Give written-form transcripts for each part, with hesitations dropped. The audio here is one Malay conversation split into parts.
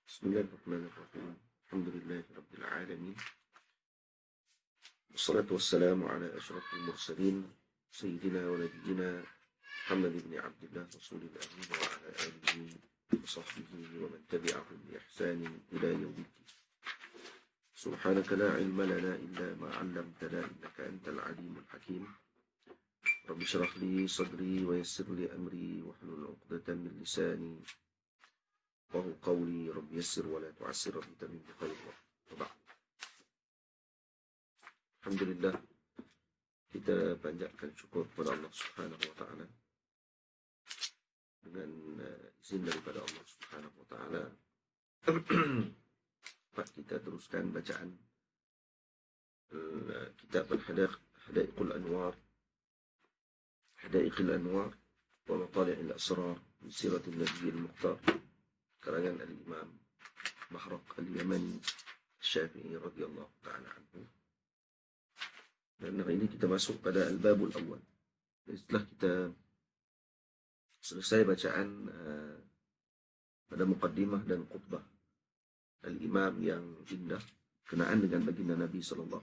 بسم الله الرحمن الرحيم الحمد لله رب العالمين والصلاة والسلام على أشرف المرسلين سيدنا ونبينا محمد بن عبد الله رسول الله وعلى آله وصحبه ومن تبعهم بإحسان إلى يوم الدين. سبحانك لا علم لنا إلا ما علمتنا إنك أنت العليم الحكيم. رب اشرح لي صدري ويسر لي أمري واحلل عقدة من لساني وهو قولي رب يسر ولا تعسر رب تمم بخير. وبعد. Alhamdulillah, kita panjatkan syukur kepada Allah Subhanahu wa taala dengan izin daripada Allah Subhanahu wa taala. Kita teruskan bacaan kitab Hadaiqul Anwar wa Matali'il Asrar min Siratil Nabiyil Mukhtar karangan Al-Imam Bahraq Al-Yamani Syafi'i radhiyallahu ta'ala anhu. Dan hari ini kita masuk pada Al-Babul Awal. Setelah kita selesai bacaan pada muqaddimah dan khutbah Al-Imam yang indah kenaan dengan baginda Nabi SAW,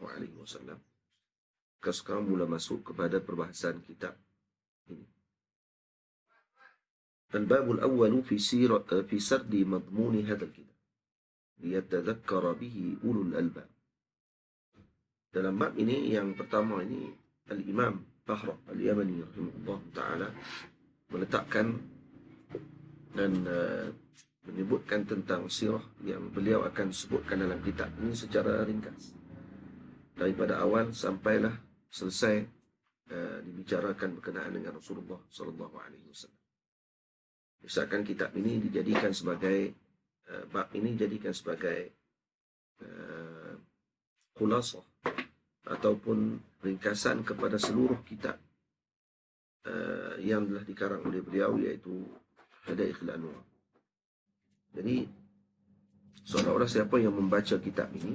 kita sekarang mula masuk kepada perbahasan kitab ini. Al-Babul Awal fi sardi madmuni hadzal kitab liyatadhakkara bihi ulul albab. Dalam bab ini, yang pertama ini, Al-Imam Bahraq Al-Yamani rahimahullah ta'ala meletakkan dan menyebutkan tentang sirah yang beliau akan sebutkan dalam kitab ini secara ringkas. Daripada awal sampailah selesai dibicarakan berkenaan dengan Rasulullah SAW. Misalkan kitab ini dijadikan sebagai, bab ini dijadikan sebagai khulasah ataupun ringkasan kepada seluruh kitab yang telah dikarang oleh beliau, iaitu Hadaiqul Anwar. Jadi seolah-olah siapa yang membaca kitab ini,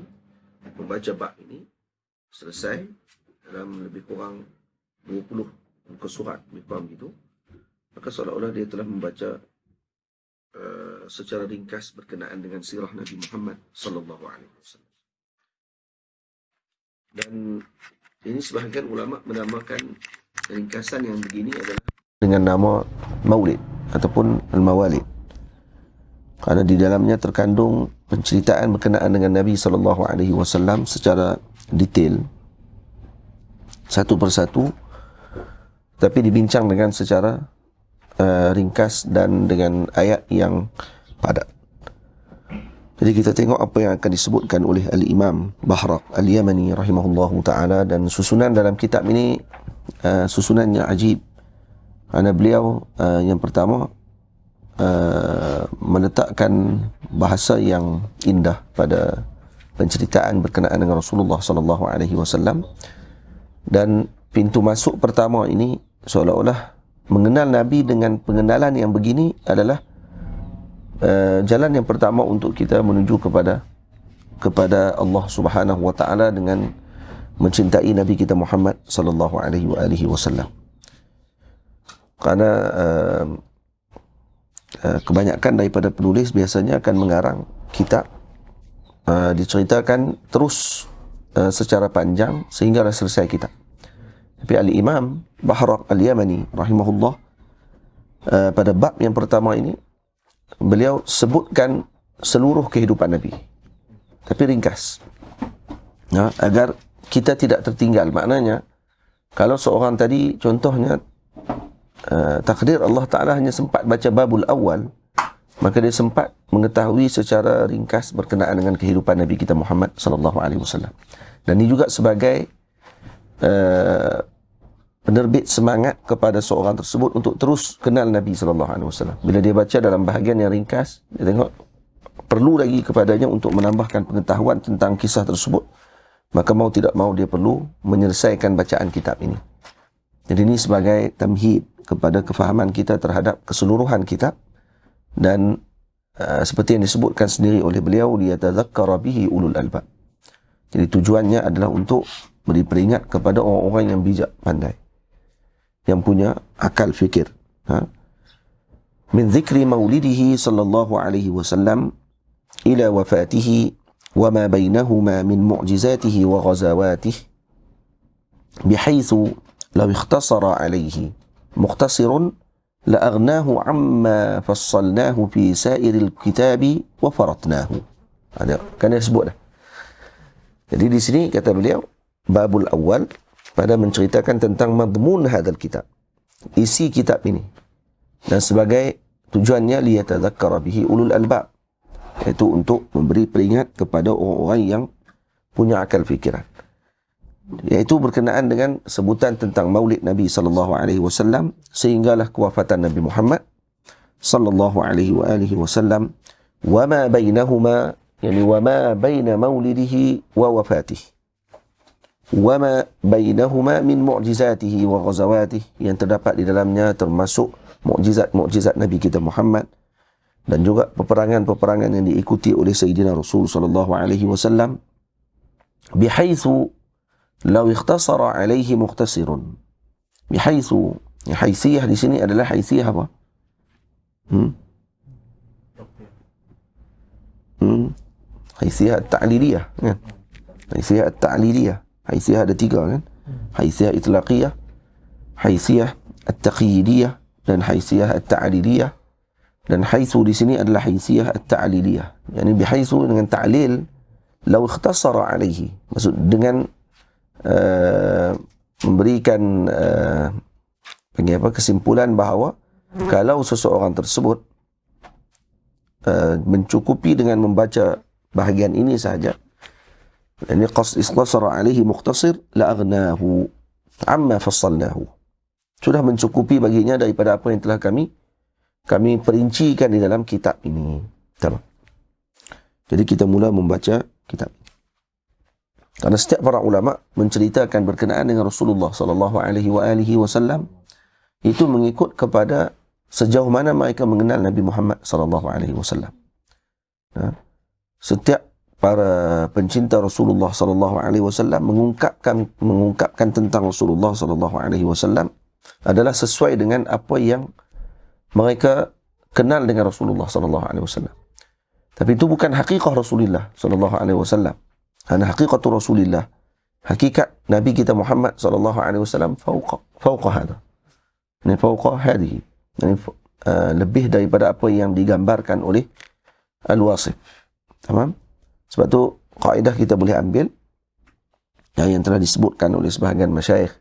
membaca bab ini selesai dalam lebih kurang 20 muka surat, lebih kurang begitu, maka seolah-olah dia telah membaca secara ringkas berkenaan dengan sirah Nabi Muhammad sallallahu alaihi wasallam. Dan ini sebahagian ulama menamakan ringkasan yang begini adalah dengan nama maulid ataupun al-mawalid, kerana di dalamnya terkandung penceritaan berkenaan dengan Nabi SAW secara detail, satu persatu, tapi dibincang dengan secara ringkas dan dengan ayat yang padat. Jadi kita tengok apa yang akan disebutkan oleh Al-Imam Bahraq Al-Yamani rahimahullahu ta'ala. Dan susunan dalam kitab ini susunannya ajib, kerana beliau yang pertama meletakkan bahasa yang indah pada penceritaan berkenaan dengan Rasulullah SAW. Dan pintu masuk pertama ini seolah-olah mengenal Nabi dengan pengenalan yang begini adalah jalan yang pertama untuk kita menuju kepada Allah Subhanahu wa taala dengan mencintai Nabi kita Muhammad sallallahu alaihi wasallam. Kerana kebanyakan daripada penulis biasanya akan mengarang kitab diceritakan terus secara panjang sehinggalah selesai kitab. Tapi Al-Imam Bahraq Al-Yamani rahimahullah pada bab yang pertama ini beliau sebutkan seluruh kehidupan Nabi, tapi ringkas, agar kita tidak tertinggal. Maknanya, kalau seorang tadi contohnya takdir Allah Ta'ala hanya sempat baca babul awal, maka dia sempat mengetahui secara ringkas berkenaan dengan kehidupan Nabi kita Muhammad SAW. Dan ini juga sebagai penerbit semangat kepada seorang tersebut untuk terus kenal Nabi SAW. Bila dia baca dalam bahagian yang ringkas, dia tengok perlu lagi kepadanya untuk menambahkan pengetahuan tentang kisah tersebut, maka mau tidak mau dia perlu menyelesaikan bacaan kitab ini. Jadi ini sebagai tamhid kepada kefahaman kita terhadap keseluruhan kitab. Dan seperti yang disebutkan sendiri oleh beliau, liyatadzakkara bihi ulul albab. Jadi tujuannya adalah untuk beri peringat kepada orang-orang yang bijak pandai, yang punya akal fikir. Min zikri maulidihi sallallahu alaihi wasallam ila wafatihi wa ma bainahuma min mu'jizatihi wa ghazawatihi bihaitsu law ikhtasara alayhi mukhtasirun la aghnahu amma fassalnahu fi sairil kitabi wa faratnahu. Ada kan dia sebut dah. Jadi di sini kata beliau babul awal pada menceritakan tentang madmun hadzal kitab, isi kitab ini, dan sebagai tujuannya liyatadzakkara bihi ulul albab, iaitu untuk memberi peringat kepada orang-orang yang punya akal fikiran, iaitu berkenaan dengan sebutan tentang maulid Nabi sallallahu alaihi wasallam sehinggalah kewafatan Nabi Muhammad sallallahu alaihi wasallam, wa ma bainahuma, yani wa ma baina maulidihi wa wafatihi, wa ma bainahuma min mu'jizatihi wa ghazawatihi, yang terdapat di dalamnya termasuk mukjizat-mukjizat Nabi kita Muhammad dan juga peperangan-peperangan yang diikuti oleh Sayyidina Rasul sallallahu alaihi wasallam, bihaitsu law ikhtasara alaihi mukhtasirun. Bihaitsu, haitsiyah di sini adalah haitsiyah apa? Haitsiyah at-ta'liliyah, kan? Haitsiyah at-ta'liliyah. Haitsiyah ada 3 kan? Haitsiyah itlaqiyah, haitsiyah at-taqyidiyah, dan haitsiyah at-ta'liliyah. Dan haitsu di sini adalah haitsiyah at-ta'liliyah. Yani bihaitsu dengan ta'lil, law ikhtasara alaihi, maksud dengan memberikan kesimpulan bahawa kalau seseorang tersebut mencukupi dengan membaca bahagian ini sahaja, ini ikhtasara alaihi mukhtasir la aghnahu amma fassalnahu, sudah mencukupi baginya daripada apa yang telah kami perincikan di dalam kitab ini. Tamam. Jadi kita mula membaca kitab. Karena setiap para ulama menceritakan berkenaan dengan Rasulullah sallallahu alaihi wasallam itu mengikut kepada sejauh mana mereka mengenal Nabi Muhammad sallallahu alaihi wasallam. Setiap para pencinta Rasulullah sallallahu alaihi wasallam mengungkapkan tentang Rasulullah sallallahu alaihi wasallam adalah sesuai dengan apa yang mereka kenal dengan Rasulullah sallallahu alaihi wasallam. Tapi itu bukan hakikah Rasulullah sallallahu alaihi wasallam. Karena hakikatu Rasulillah, hakikat Nabi kita Muhammad sallallahu alaihi wasallam fauqa hada. Ini fauqa hadhihi. Ini lebih daripada apa yang digambarkan oleh al-wasif. Tamam? Sebab tu kaedah kita boleh ambil yang telah disebutkan oleh sebahagian masyayikh,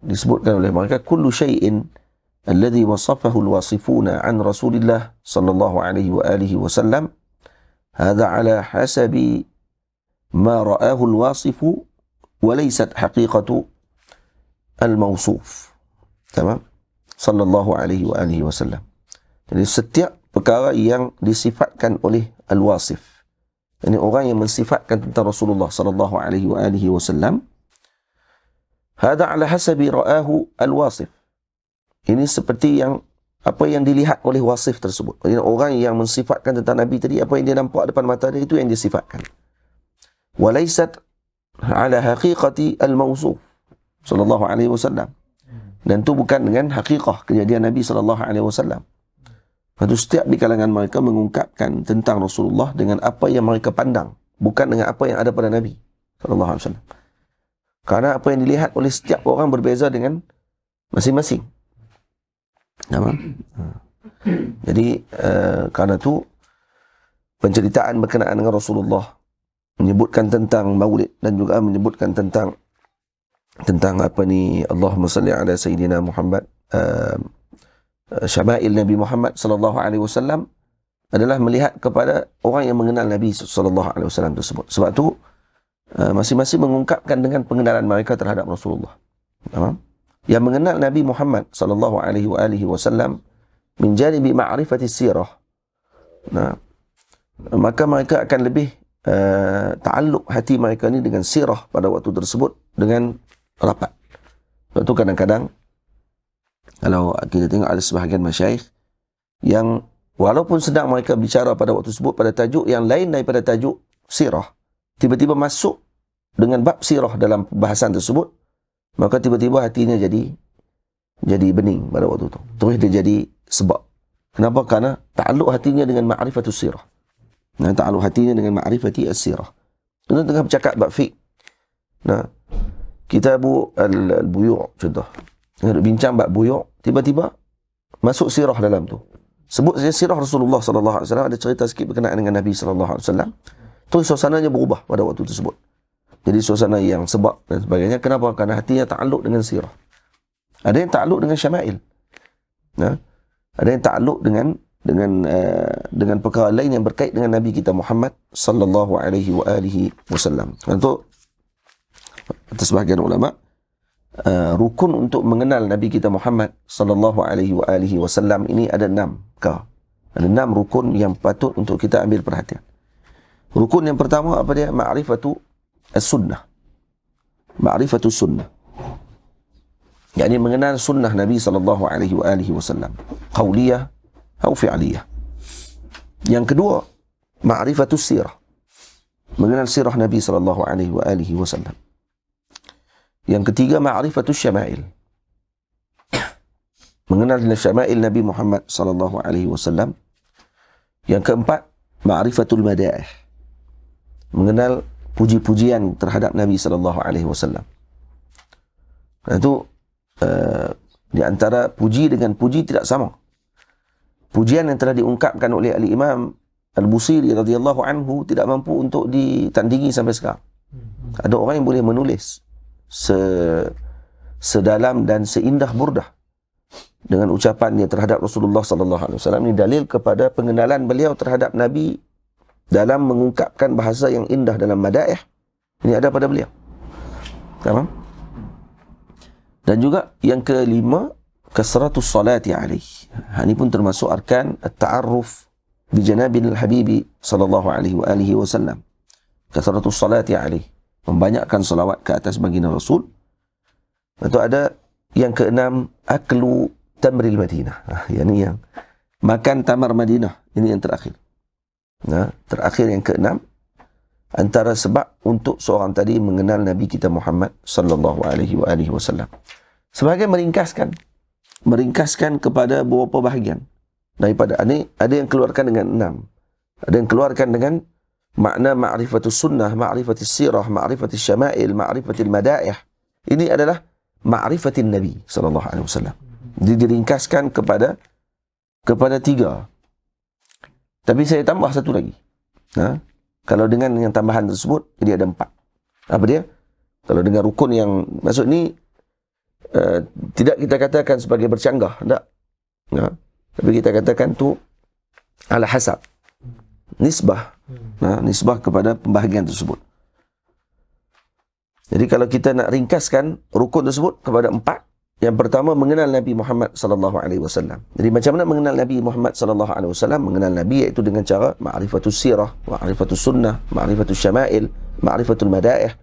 disebutkan oleh mereka, kullu syai'in alladhi wasafahu al-wasifuna an Rasulillah sallallahu alaihi wasallam hadha ala hasabi ma ra'ahu al-wasifu wa laysat haqiqatu al-mawsuf. Tamam? Sallallahu alaihi wasallam. Jadi setiap perkara yang disifatkan oleh al-wasif, ini orang yang mensifatkan tentang Rasulullah sallallahu alaihi wasallam, hadha ala hasabi ra'ahu al-wasif, ini seperti yang apa yang dilihat oleh wasif tersebut. Jadi orang yang mensifatkan tentang Nabi tadi, apa yang dia nampak depan mata dia, itu yang disifatkan. Walaysat ala haqiqati al-mawsuf sallallahu alaihi wasallam. Dan itu bukan dengan hakikah kejadian Nabi sallallahu alaihi wasallam. Lepas setiap di kalangan mereka mengungkapkan tentang Rasulullah dengan apa yang mereka pandang, bukan dengan apa yang ada pada Nabi sallallahu alaihi wasallam. Karena apa yang dilihat oleh setiap orang berbeza dengan masing-masing. Jadi karena itu penceritaan berkenaan dengan Rasulullah, menyebutkan tentang maulid dan juga menyebutkan tentang apa ni, Allahumma salli ala Sayyidina Muhammad, syama'il Nabi Muhammad sallallahu alaihi wasallam, adalah melihat kepada orang yang mengenal Nabi sallallahu alaihi wasallam tersebut. Sebab tu masing-masing mengungkapkan dengan pengenalan mereka terhadap Rasulullah. Yang mengenal Nabi Muhammad sallallahu alaihi wasallam min janibi ma'rifati sirah, maka mereka akan lebih ta'alluq hati mereka ni dengan sirah pada waktu tersebut dengan rapat. Sebab tu kadang-kadang kalau kita tengok ada sebahagian masyayikh yang walaupun sedang mereka bicara pada waktu tersebut pada tajuk yang lain daripada tajuk sirah, tiba-tiba masuk dengan bab sirah dalam bahasan tersebut, maka tiba-tiba hatinya jadi bening pada waktu itu. Terus dia jadi sebab. Kenapa? Karena ta'alluq hatinya dengan ma'rifatus sirah. Nah, ta'alluq hatinya dengan ma'rifati as-sirah. Kita tengah bercakap bab fiqh. Nah, Kitabu al-Buyu' contoh. Kita bincang bab buyu', tiba-tiba masuk sirah dalam tu. Sebut saja sirah Rasulullah sallallahu alaihi wasallam, ada cerita sikit berkenaan dengan Nabi sallallahu alaihi wasallam. Terus suasananya berubah pada waktu tersebut. Jadi suasana yang sebab dan sebagainya. Kenapa? Karena hatinya ta'alluq dengan sirah. Ada yang ta'alluq dengan syama'il. Nah, ada yang ta'alluq dengan perkara lain yang berkait dengan Nabi kita Muhammad sallallahu alaihi wasallam. Untuk atas sebahagian ulama, rukun untuk mengenal Nabi kita Muhammad sallallahu alaihi wasallam ini ada 6. Ada 6 rukun yang patut untuk kita ambil perhatian. Rukun yang pertama apa dia? Ma'rifatu as-sunnah. Ma'rifatu sunnah. yakni mengenal sunnah Nabi sallallahu alaihi wasallam, qauliyah atau fi'liyah. Yang kedua, ma'rifatus sirah. Mengenal sirah Nabi sallallahu alaihi wasallam. Yang ketiga, ma'rifatus syama'il. Mengenal syama'il Nabi Muhammad sallallahu alaihi wasallam. Yang keempat, ma'rifatul madaih. Mengenal puji-pujian terhadap Nabi sallallahu alaihi wasallam. Itu di antara puji dengan puji tidak sama. Pujian yang telah diungkapkan oleh Al-Imam Al-Busiri radhiyallahu anhu tidak mampu untuk ditandingi sampai sekarang. Ada orang yang boleh menulis sedalam dan seindah burdah dengan ucapannya terhadap Rasulullah sallallahu alaihi wasallam. Ini dalil kepada pengenalan beliau terhadap Nabi dalam mengungkapkan bahasa yang indah dalam madaih. Ini ada pada beliau. Faham? Dan juga yang kelima, kasratus salati alaihi. Ini pun termasuk arkan at-ta'arruf bi janabil habibi sallallahu alaihi wasallam. Kasratus salati alaihi, membanyakkan salawat ke atas baginda Rasul. Itu ada yang keenam, aklu tamril Madinah. Ini yang makan tamar Madinah. Ini yang terakhir. Nah, terakhir yang keenam, antara sebab untuk seorang tadi mengenal Nabi kita Muhammad sallallahu alaihi wasallam. Sebagai meringkaskan kepada beberapa bahagian daripada ini, ada yang keluarkan dengan 6. Ada yang keluarkan dengan makna ma'rifatus sunnah, ma'rifatis sirah, ma'rifatis syama'il, ma'rifatil madaih. Ini adalah ma'rifatin Nabi sallallahu alaihi wasallam. Diringkaskan kepada 3. Tapi saya tambah satu lagi. Kalau dengan yang tambahan tersebut, jadi ada 4. Apa dia? Kalau dengan rukun yang maksud ni, tidak kita katakan sebagai bercanggah. Tak. Tapi kita katakan tu ala hasab. Nisbah. Nisbah kepada pembahagian tersebut. Jadi kalau kita nak ringkaskan rukun tersebut kepada 4. Yang pertama, mengenal Nabi Muhammad sallallahu alaihi wasallam. Jadi macam mana mengenal Nabi Muhammad sallallahu alaihi wasallam? Mengenal Nabi iaitu dengan cara ma'rifatus sirah, ma'rifatus sunnah, ma'rifatus syama'il, ma'rifatul madaih.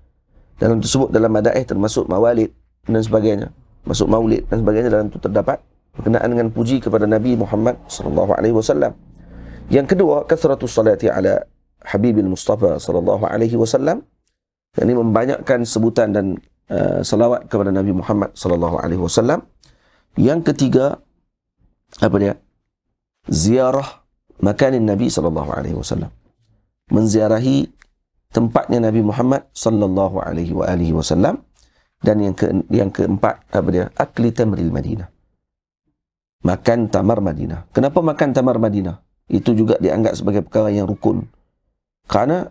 Dalam tersebut, dalam madaih termasuk mawalid dan sebagainya. Masuk maulid dan sebagainya, dalam itu terdapat berkenaan dengan puji kepada Nabi Muhammad sallallahu alaihi wasallam. Yang kedua, kasratus salati ala Habibil Mustafa sallallahu alaihi wasallam. Ini membanyakkan sebutan dan salawat kepada Nabi Muhammad sallallahu alaihi wasallam. Yang ketiga, apa dia? Ziarah makanin Nabi sallallahu alaihi wasallam. Menziarahi tempatnya Nabi Muhammad sallallahu alaihi wasallam. Dan yang keempat, apa dia? Akli tamril Madinah. Makan tamar Madinah. Kenapa makan tamar Madinah? Itu juga dianggap sebagai perkara yang rukun. Kerana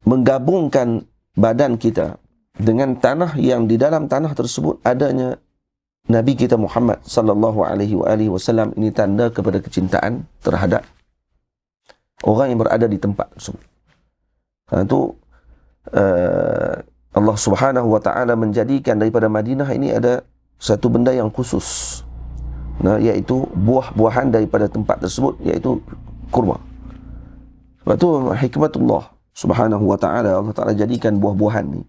menggabungkan badan kita dengan tanah yang di dalam tanah tersebut adanya Nabi kita Muhammad sallallahu alaihi wasallam, ini tanda kepada kecintaan terhadap orang yang berada di tempat tersebut. Karena itu Allah Subhanahu wa taala menjadikan daripada Madinah ini ada satu benda yang khusus. Iaitu buah-buahan daripada tempat tersebut, iaitu kurma. Sebab itu hikmatullah Subhanahu wa ta'ala, Allah Ta'ala jadikan buah-buahan ni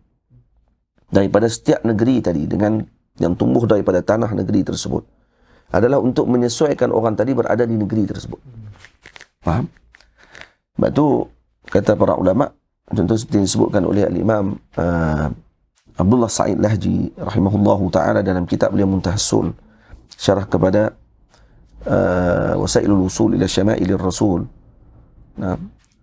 daripada setiap negeri tadi, dengan yang tumbuh daripada tanah negeri tersebut, adalah untuk menyesuaikan orang tadi berada di negeri tersebut. Faham? Sebab tu kata para ulama, contoh seperti yang disebutkan oleh Al-Imam Abdullah Sa'id Lahji rahimahullahu ta'ala dalam kitab beliau Muntahas Sul, syarah kepada Wasailul Usul ila Syamailir Rasul. Nah,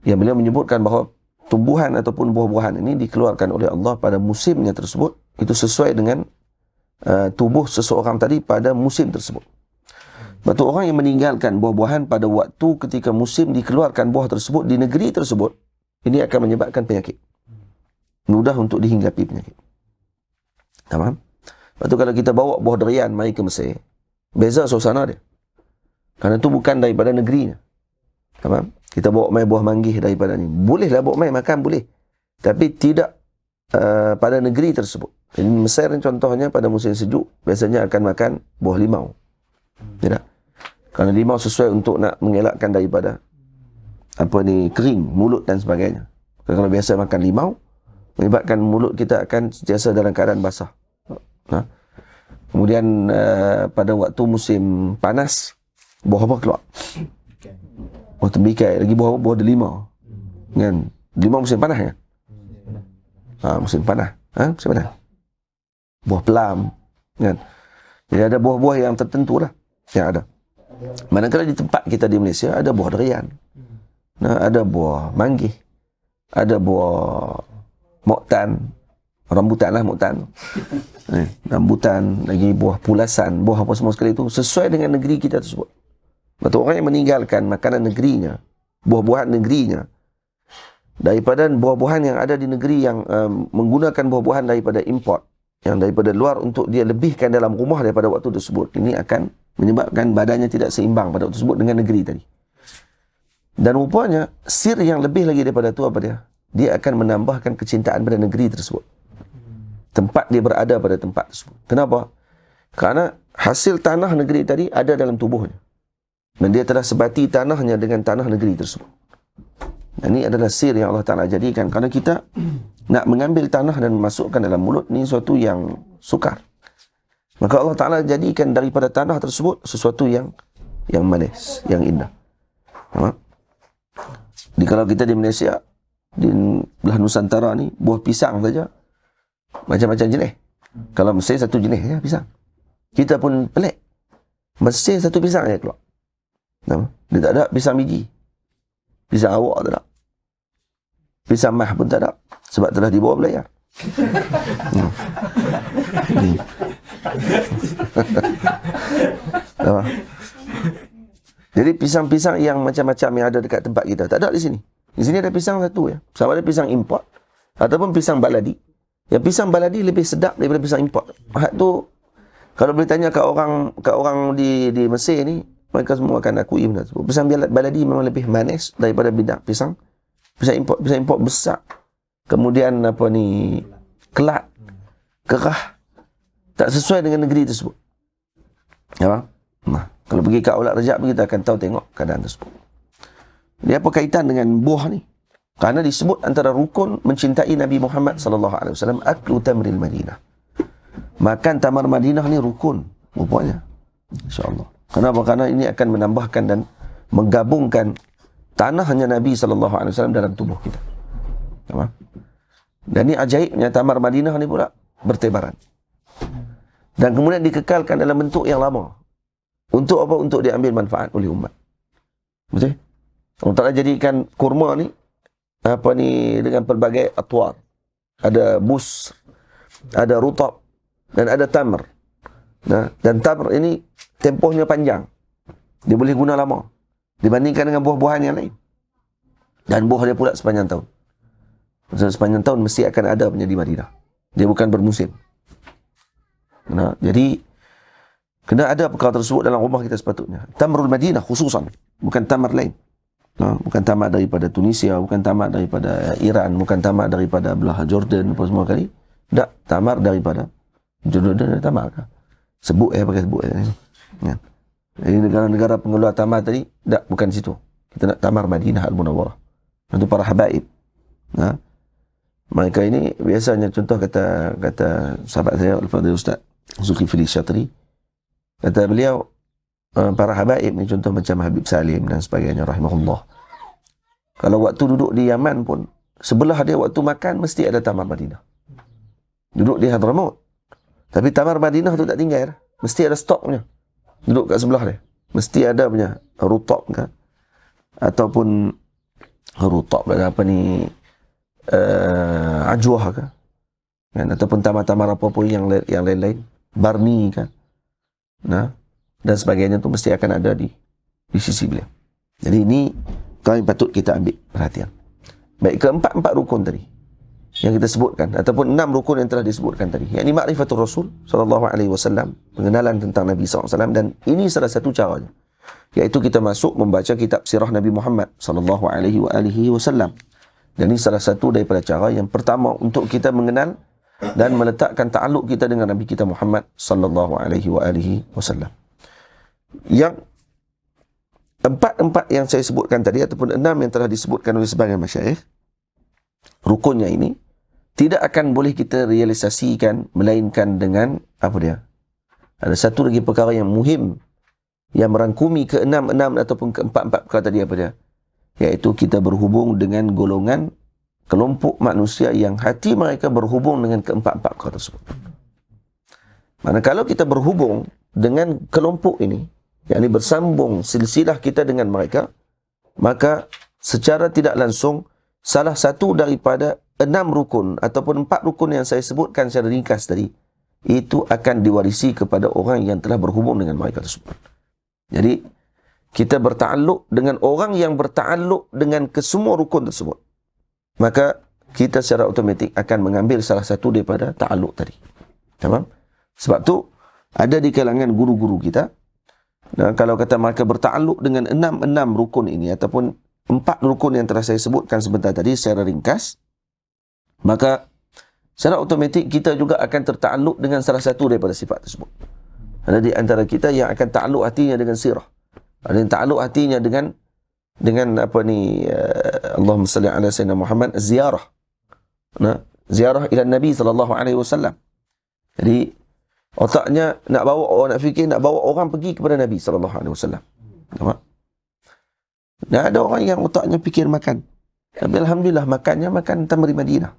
yang beliau menyebutkan bahawa tumbuhan ataupun buah-buahan ini dikeluarkan oleh Allah pada musimnya tersebut, itu sesuai dengan tubuh seseorang tadi pada musim tersebut. Batu orang yang meninggalkan buah-buahan pada waktu ketika musim dikeluarkan buah tersebut di negeri tersebut, ini akan menyebabkan penyakit. Mudah untuk dihinggapi penyakit. Tamam? Lepas tu kalau kita bawa buah durian mari ke Mesir, beza suasana dia. Kerana itu bukan daripada negerinya. Tamam? Kita bawa mai buah manggis daripada ni. Bolehlah bawa mai makan, boleh. Tapi tidak pada negeri tersebut. Jadi Mesir contohnya pada musim sejuk, biasanya akan makan buah limau. Tidak? Kerana limau sesuai untuk nak mengelakkan daripada kering, mulut dan sebagainya. Kalau biasa makan limau, menyebabkan mulut kita akan sentiasa dalam keadaan basah. Kemudian pada waktu musim panas, buah apa keluar? Buah tembikai, lagi buah delima. Kan? Delima musim panas kan? Musim panas. Musim panas. Buah pelam, kan? Jadi ada buah-buah yang tertentu lah yang ada. Manakala di tempat kita di Malaysia ada buah durian, ada buah manggis, ada buah moktan, rambutan lah moktan, rambutan, lagi buah pulasan, buah apa semua sekali itu sesuai dengan negeri kita tersebut. Betul, orang yang meninggalkan makanan negerinya, buah-buahan negerinya, daripada buah-buahan yang ada di negeri yang menggunakan buah-buahan daripada import, yang daripada luar untuk dia lebihkan dalam rumah daripada waktu tersebut, ini akan menyebabkan badannya tidak seimbang pada waktu tersebut dengan negeri tadi. Dan rupanya sir yang lebih lagi daripada itu apa dia? Dia akan menambahkan kecintaan pada negeri tersebut, tempat dia berada pada tempat tersebut. Kenapa? Karena hasil tanah negeri tadi ada dalam tubuhnya, dan dia telah sebati tanahnya dengan tanah negeri tersebut. Dan ini adalah sir yang Allah Ta'ala jadikan. Kerana kita nak mengambil tanah dan memasukkan dalam mulut, ni sesuatu yang sukar. Maka Allah Ta'ala jadikan daripada tanah tersebut sesuatu yang manis, yang indah. Jadi kalau kita di Malaysia, di belah Nusantara ni, buah pisang saja macam-macam jenis. Kalau Mesir satu jenis ya, pisang. Kita pun pelik. Mesir satu pisang saja keluar. Dia tak ada pisang biji. Pisang awak tak ada. Pisang mah pun tak ada. Sebab telah dibawa belayar. Jadi pisang-pisang yang macam-macam yang ada dekat tempat kita tak ada di sini. Di sini ada pisang satu ya. Sama ada pisang import ataupun pisang baladi. Yang pisang baladi lebih sedap daripada pisang import. Hak tu kalau boleh tanya kat orang di Mesir ni, mereka semua akan akui benda tersebut. Pisang baladi memang lebih manis daripada bidang pisang import. Pisang import besar. Kemudian kelat, kerah, tak sesuai dengan negeri tersebut. Ya bang? Kalau pergi ke Aulat Rajab, kita akan tahu tengok keadaan tersebut. Dia apa kaitan dengan buah ni? Kerana disebut antara rukun mencintai Nabi Muhammad sallallahu alaihi wasallam, aklu tamril Madinah. Makan tamar Madinah ni rukun rupanya. Insya-Allah. Kenapa? Kerana ini akan menambahkan dan menggabungkan tanahnya Nabi sallallahu alaihi wasallam dalam tubuh kita. Tamam? Dan ini ajaibnya tamar Madinah ni pula bertebaran. Dan kemudian dikekalkan dalam bentuk yang lama. Untuk apa? Untuk diambil manfaat oleh umat. Betul? Allah Ta'ala jadikan kurma ni dengan pelbagai atwar. Ada bus, ada rutab, dan ada tamar. Dan tamar ini tempohnya panjang. Dia boleh guna lama dibandingkan dengan buah-buahan yang lain. Dan buah dia pula sepanjang tahun. Sepanjang tahun mesti akan ada punya di Madinah. Dia bukan bermusim. Jadi kena ada perkara tersebut dalam rumah kita sepatutnya. Tamrul Madinah khususan, bukan tamar lain. Bukan tamar daripada Tunisia, bukan tamar daripada Iran, bukan tamar daripada belah Jordan apa semua kali. Tak, tamar daripada Jordan, tamar kah? Sebut pakai sebut ya. Jadi negara-negara pengeluar tamar tadi, tak, bukan situ. Kita nak tamar Madinah Al-Munawwarah. Itu para habaib. Mereka ini biasanya, contoh kata sahabat saya Al-Fadhil Ustaz Zulkifli Syatri, kata beliau, para habaib ni contoh macam Habib Salim dan sebagainya rahimahullah, kalau waktu duduk di Yaman pun, sebelah dia waktu makan mesti ada tamar Madinah. Duduk di Hadramaut, tapi tamar Madinah tu tak tinggal, mesti ada stoknya. duduk kat sebelah dia. Mesti ada punya rutab kan, ataupun rutab apa ni, ajwah kan, ataupun tamar-tamar apa pun yang lain-lain, barni kan, nah, dan sebagainya tu mesti akan ada di sisi beliau. Jadi ini kau yang patut kita ambil perhatian. Baik, keempat rukun tadi yang kita sebutkan, ataupun 6 rukun yang telah disebutkan tadi, yakni ma'rifatul Rasul sallallahu alaihi wasallam, pengenalan tentang Nabi sallallahu alaihi wasallam, dan ini salah satu caranya, iaitu kita masuk membaca kitab sirah Nabi Muhammad sallallahu alaihi wasallam. Dan ini salah satu daripada cara yang pertama untuk kita mengenal dan meletakkan ta'alluq kita dengan Nabi kita Muhammad sallallahu alaihi wasallam. Yang empat yang saya sebutkan tadi, ataupun 6 yang telah disebutkan oleh sebagian masyayikh, rukunnya ini tidak akan boleh kita realisasikan melainkan dengan apa dia? Ada satu lagi perkara yang muhim yang merangkumi ke-6 ataupun ke-4 perkara tadi, apa dia? Iaitu kita berhubung dengan golongan kelompok manusia yang hati mereka berhubung dengan ke-4 perkara tersebut. Manakala kita berhubung dengan kelompok ini, yakni bersambung silsilah kita dengan mereka, maka secara tidak langsung salah satu daripada 6 rukun ataupun 4 rukun yang saya sebutkan secara ringkas tadi, itu akan diwarisi kepada orang yang telah berhubung dengan mereka tersebut. Jadi kita bertakluk dengan orang yang bertakluk dengan kesemua rukun tersebut, maka kita secara automatik akan mengambil salah satu daripada takluk tadi. Tamam? Sebab tu ada di kalangan guru-guru kita, dan kalau kata mereka bertakluk dengan 6 rukun ini, ataupun 4 rukun yang telah saya sebutkan sebentar tadi secara ringkas, maka secara automatik kita juga akan tertakluk dengan salah satu daripada sifat tersebut. Ada di antara kita yang akan takluk hatinya dengan sirah, ada yang takluk hatinya dengan apa ni, Allahumma salli ala sayyidina Muhammad, ziarah, ziarah ila Nabi sallallahu alaihi wasallam. Jadi otaknya nak bawa orang pergi kepada Nabi sallallahu alaihi wasallam. Nampak? Dan ada orang yang otaknya fikir makan, tapi alhamdulillah makan tamar Madinah.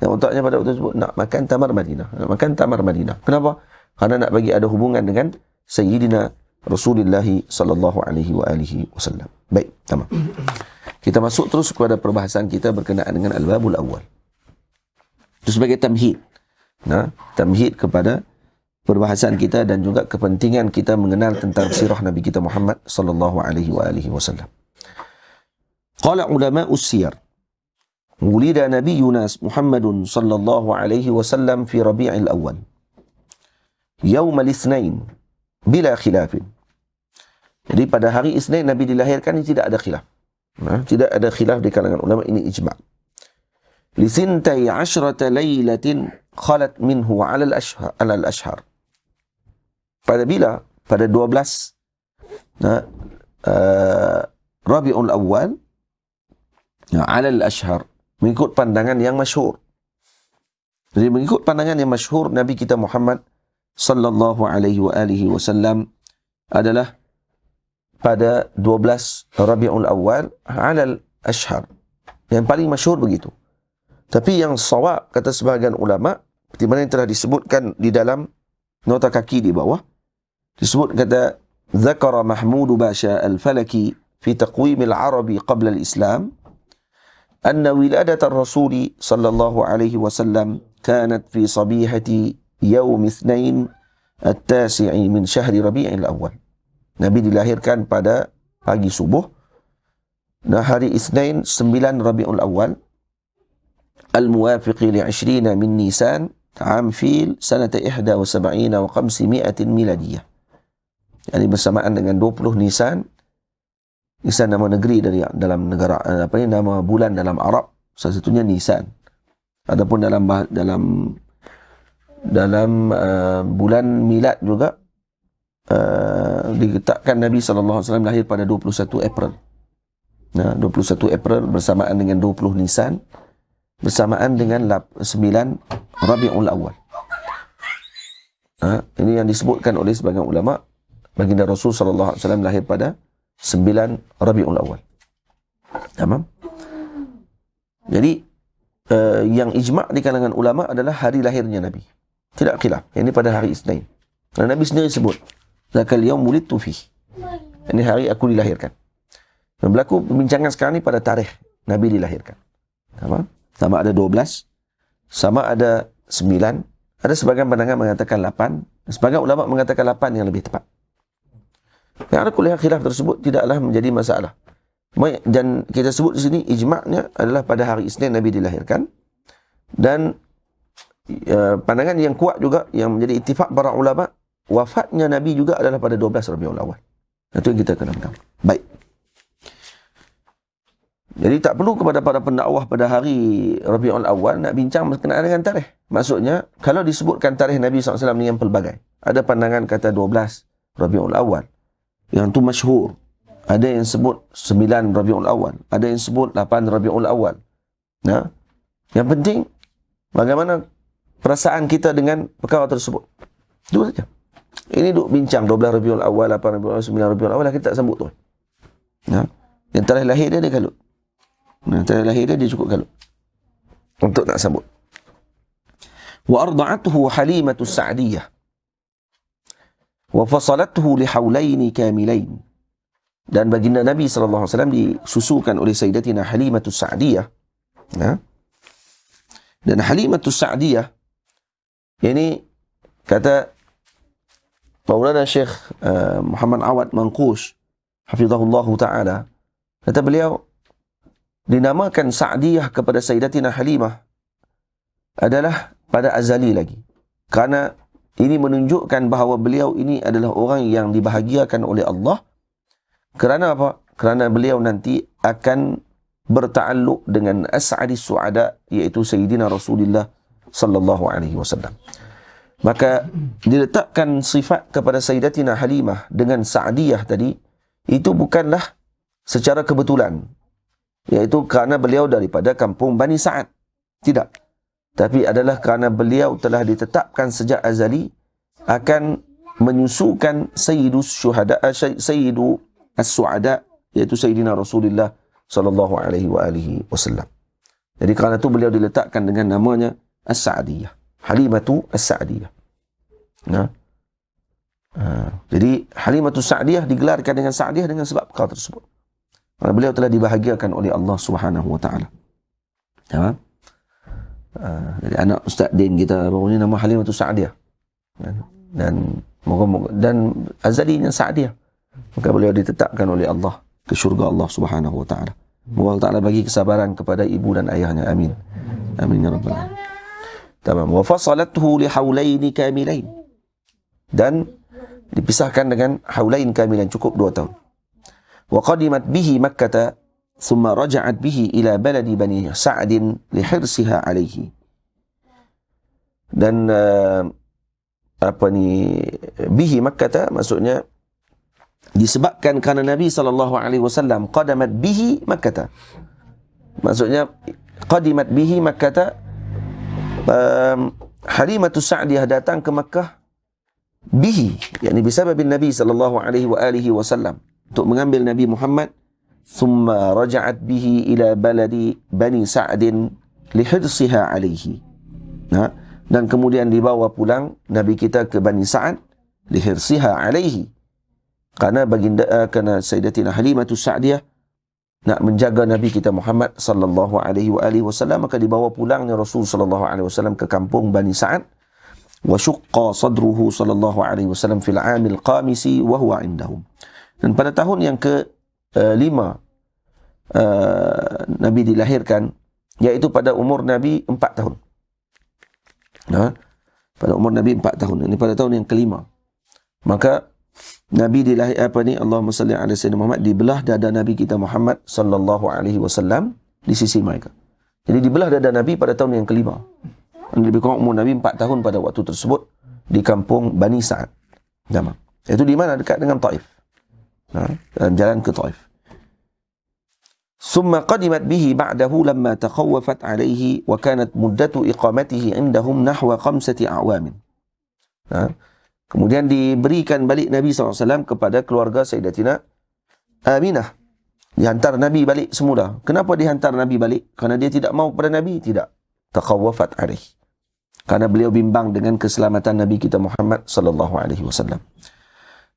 Yang otaknya pada waktu tersebut nak makan tamar Madinah. Kenapa? Karena nak bagi ada hubungan dengan Sayyidina Rasulullah sallallahu alaihi wasallam. Baik, tamam. Kita masuk terus kepada perbahasan kita berkenaan dengan al-babul awal. Itu sebagai tamhid. Tamhid kepada perbahasan kita dan juga kepentingan kita mengenal tentang sirah Nabi kita Muhammad sallallahu alaihi wasallam. Qala ulama us-siyar, wulida nabiyuna Muhammadun sallallahu alaihi wasallam fi Rabi'il Awwal, yaum al-Itsnain, bila khilafin. Jadi pada hari Isnin Nabi dilahirkan, ini tidak ada khilaf. Tidak ada khilaf di kalangan ulama, ini ijma'. Li sintai asyrata laylatin khalat minhu ala al-ashhar. Pada bila? Pada 12 Rabi'ul Awwal ala al-ashhar, mengikut pandangan yang masyhur. Jadi mengikut pandangan yang masyhur, Nabi kita Muhammad sallallahu alaihi wasallam adalah pada 12 Rabi'ul Awwal ala al-ashhar. Yang paling masyhur begitu. Tapi yang sawab, kata sebahagian ulama, seperti mana yang telah disebutkan di dalam nota kaki di bawah, disebut kata Zakara Mahmud Basha al-Falaki fi taqwim al-Arabi qabla al-Islam anna wiladat ar-Rasul sallallahu alaihi wasallam kanat fi sabihati yawm Itsnain at-tasi'i min syahri Rabi'il Awwal. Nabi dilahirkan pada pagi subuh hari Itsnain 9 Rabi'ul Awwal al-muwafiqi li 20 min Nisan am fil sanata 71 wa 500 miladiyah. Yani bersamaan dengan 20 Nisan. Nisan nama negeri dalam negara, nama bulan dalam Arab, salah satunya Nisan. Adapun dalam bulan milad juga diletakkan Nabi sallallahu alaihi wasallam lahir pada 21 April. 21 April bersamaan dengan 20 Nisan, bersamaan dengan 9 Rabi'ul Awwal. Ini yang disebutkan oleh sebagian ulama, baginda Rasul sallallahu alaihi wasallam lahir pada 9 Rabi'ul Awwal. Tamam? Jadi yang ijma' di kalangan ulama adalah hari lahirnya Nabi. Tidak khilaf. Ini pada hari Isnin. Kerana Nabi sendiri sebut, Zakal yaum wulidtu fihi. Ini hari aku dilahirkan. Dan berlaku pembincangan sekarang ni pada tarikh Nabi dilahirkan. Sama ada 12, sama ada 9, ada sebagian pandangan mengatakan 8, sebagian ulama mengatakan 8 yang lebih tepat. Yang ada kuliah khilaf tersebut tidaklah menjadi masalah. Dan kita sebut di sini ijma'nya adalah pada hari Isnin Nabi dilahirkan. Dan pandangan yang kuat juga yang menjadi ittifaq para ulama, wafatnya Nabi juga adalah pada 12 Rabiul Awal. Itu yang kita kena tahu. Baik. Jadi tak perlu kepada para pendakwah pada hari Rabiul Awal nak bincang berkenaan dengan tarikh. Maksudnya, kalau disebutkan tarikh Nabi SAW dengan pelbagai. Ada pandangan kata 12 Rabiul Awal. Yang tu masyhur. Ada yang sebut 9 Rabiul Awal. Ada yang sebut 8 Rabiul Awal. Nah, yang penting, bagaimana perasaan kita dengan perkara tersebut. Itu saja. Ini duk bincang 12 Rabiul Awal, 8 Rabiul Awal, 9 Rabiul Awal, kita tak sambut tu. Nah, yang tarikh lahir dia kalut. Nah, tarikh lahir dia cukup kalut. Untuk tak sambut. Wa arda'atuhu Halimatu Sa'diyah. Wa fasalatuhu li haulaini kamilain. Dan baginda Nabi SAW disusukan oleh Sayyidatina Halimatu Sa'diyah. Nah. Dan Halimatu Sa'diyah ini kata Maulana Syekh Muhammad Awad Manqush hafizahullah ta'ala, kata beliau, dinamakan Sa'diyah kepada Sayyidatina Halimah adalah pada azali lagi. Kerana ini menunjukkan bahawa beliau ini adalah orang yang dibahagiakan oleh Allah. Kerana apa? Kerana beliau nanti akan berta'alluq dengan as'adis su'ada, iaitu Sayyidina Rasulullah sallallahu alaihi wasallam. Maka diletakkan sifat kepada Sayyidatina Halimah dengan Sa'diyah tadi, itu bukanlah secara kebetulan, iaitu kerana beliau daripada kampung Bani Sa'ad. Tidak. Tapi adalah kerana beliau telah ditetapkan sejak azali akan menyusukan Sayyidu As-Su'ada, iaitu Sayyidina Rasulullah sallallahu alaihi wasallam. Jadi kerana itu beliau diletakkan dengan namanya As-Sa'diyah. Halimatu As-Sa'diyah. Nah. Jadi Halimatu Sa'diyah digelarkan dengan Sa'diyah dengan sebab perkara tersebut. Kerana beliau telah dibahagiakan oleh Allah Subhanahu wa taala. Ya. Jadi anak Ustaz Din kita baru ni nama Halimatu Sa'diyah. Dan azalinya Sa'diyah. Maka beliau ditetapkan oleh Allah ke syurga Allah Subhanahu wa taala. Moga Allah Taala bagi kesabaran kepada ibu dan ayahnya. Amin. Amin ya rabbal alamin. Tamam. Wa fasalathu li haulaini kamilain. Dan dipisahkan dengan haulain kamilan, cukup 2 tahun. Wa qadimat bihi Makkah thumma raja'at bihi ila baladi Bani Sa'd li hirsiha alaihi. Dan bihi Makkah maksudnya disebabkan kerana Nabi SAW qadamat bihi Makkah. Maksudnya qadimat bihi Makkah, Halimatu Sa'diyah datang ke Makkah bihi, yakni bisababin Nabi SAW, untuk mengambil Nabi Muhammad. Thumma raja'at bihi ila baladi Bani Sa'd lihirsiha alaihi. Nah, dan kemudian dibawa pulang Nabi kita ke Bani Sa'd lihirsiha alaihi. Kerana Sayyidatina Halimatu Sa'diyah nak menjaga Nabi kita Muhammad sallallahu alaihi wasallam, maka dibawa pulangnya Rasul sallallahu alaihi wasallam ke kampung Bani Sa'd. Wa syaqqa sadruhu sallallahu alaihi wasallam fil 'amil qamisi wa huwa 'indahum. Dan pada tahun yang ke-5 Nabi dilahirkan, iaitu pada umur Nabi 4 tahun. Nah, pada umur Nabi 4 tahun. Ini pada tahun yang ke-5. Maka Nabi Allahumma salli ala Sayyidina Muhammad, dibelah dada Nabi kita Muhammad sallallahu alaihi wasallam di sisi mereka. Jadi dibelah dada Nabi pada tahun yang ke-5. Lebih kurang umur Nabi 4 tahun pada waktu tersebut di kampung Bani Sa'd. Itu di mana? Dekat dengan Taif. Jalan ke Taif. ثم قدمت به بعده لما تخوفت عليه وكانت مدة إقامته عندهم نحو 5 أعوام. Kemudian diberikan balik Nabi SAW kepada keluarga Sayyidatina Aminah. Dihantar Nabi balik semula. Kenapa dihantar Nabi balik? Kerana dia tidak mau kepada Nabi? Tidak. Takhawwafat alaih. Kerana beliau bimbang dengan keselamatan Nabi kita Muhammad sallallahu alaihi wasallam.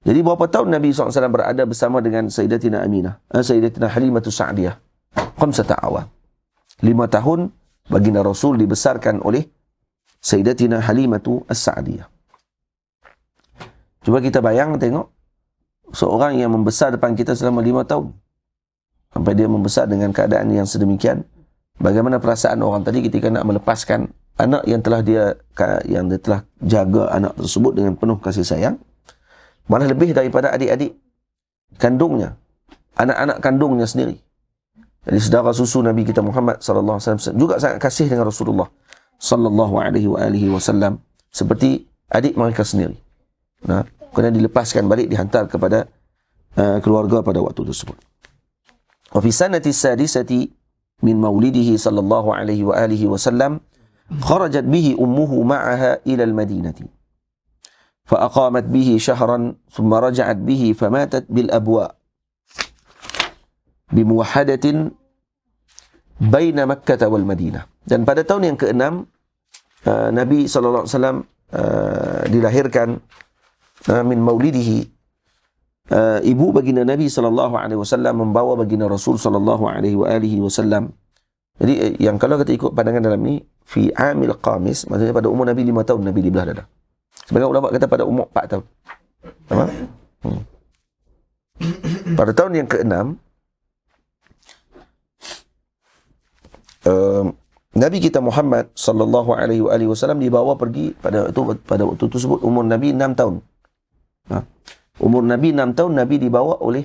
Jadi berapa tahun Nabi SAW berada bersama dengan Sayyidatina Aminah, Sayyidatina Halimatus Sa'diyah? 5 awam. 5 tahun baginda Rasul dibesarkan oleh Sayyidatina Halimatu As-Sa'diyah. Cuba kita bayang tengok, seorang yang membesar depan kita selama 5 tahun. Sampai dia membesar dengan keadaan yang sedemikian. Bagaimana perasaan orang tadi ketika nak melepaskan anak yang telah dia jaga anak tersebut dengan penuh kasih sayang. Malah lebih daripada adik-adik kandungnya, anak-anak kandungnya sendiri. Jadi saudara susu Nabi kita Muhammad sallallahu alaihi wasallam juga sangat kasih dengan Rasulullah sallallahu alaihi wasallam seperti adik mereka sendiri. Nah, kena dilepaskan balik, dihantar kepada keluarga pada waktu tersebut. Wa fi sanati sadisati min maulidihi sallallahu alaihi wasallam kharajat bihi ummuhu ma'aha ila al-Madinati. Fa aqamat bihi shahran thumma raja'at bihi famatat bil abwa. Bimuwahadatin baina Makkah wal Madinah. Dan pada tahun yang ke-6 Nabi sallallahu alaihi wasallam dilahirkan min maulidihi. Ibu baginda Nabi sallallahu alaihi wasallam membawa baginda Rasul sallallahu alaihi wasallam. Jadi yang kalau kita ikut pandangan dalam ni fi amil qamis, maksudnya pada umur Nabi 5 tahun Nabi dibelah dada. Sebagian ulama kata pada umur 4 tahun. Faham? Pada tahun yang ke-6 Nabi kita Muhammad sallallahu alaihi wasallam dibawa pergi pada waktu tersebut umur Nabi 6 tahun. Umur Nabi 6 tahun Nabi dibawa oleh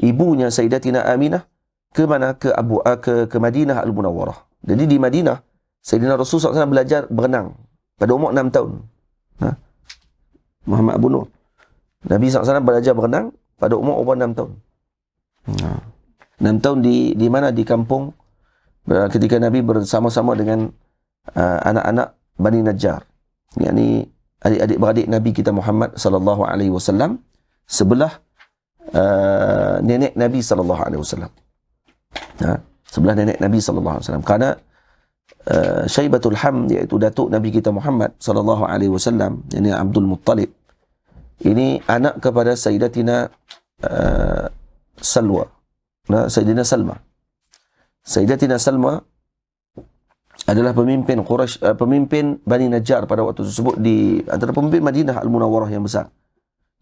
ibunya Sayyidatina Aminah ke mana? Ke Madinah Al-Munawwarah. Jadi di Madinah Sayyidina Rasulullah SAW belajar berenang pada umur 6 tahun. Muhammad Abu Nur. Nabi SAW belajar berenang pada umur 6 tahun. 6 tahun di mana? Di kampung ketika Nabi bersama-sama dengan anak-anak Bani Najjar, yakni adik-adik beradik Nabi kita Muhammad sallallahu alaihi wasallam sebelah nenek Nabi sallallahu alaihi wasallam. Sebelah nenek Nabi sallallahu alaihi wasallam. Kerana Syaibatul Ham, iaitu datuk Nabi kita Muhammad sallallahu alaihi wasallam, yakni Abdul Muttalib, ini anak kepada Sayyidatina Salwa, Sayyidina Salma. Sayyidatina Salma adalah pemimpin Quraisy, pemimpin Bani Najjar pada waktu tersebut, di antara pemimpin Madinah Al-Munawwarah yang besar,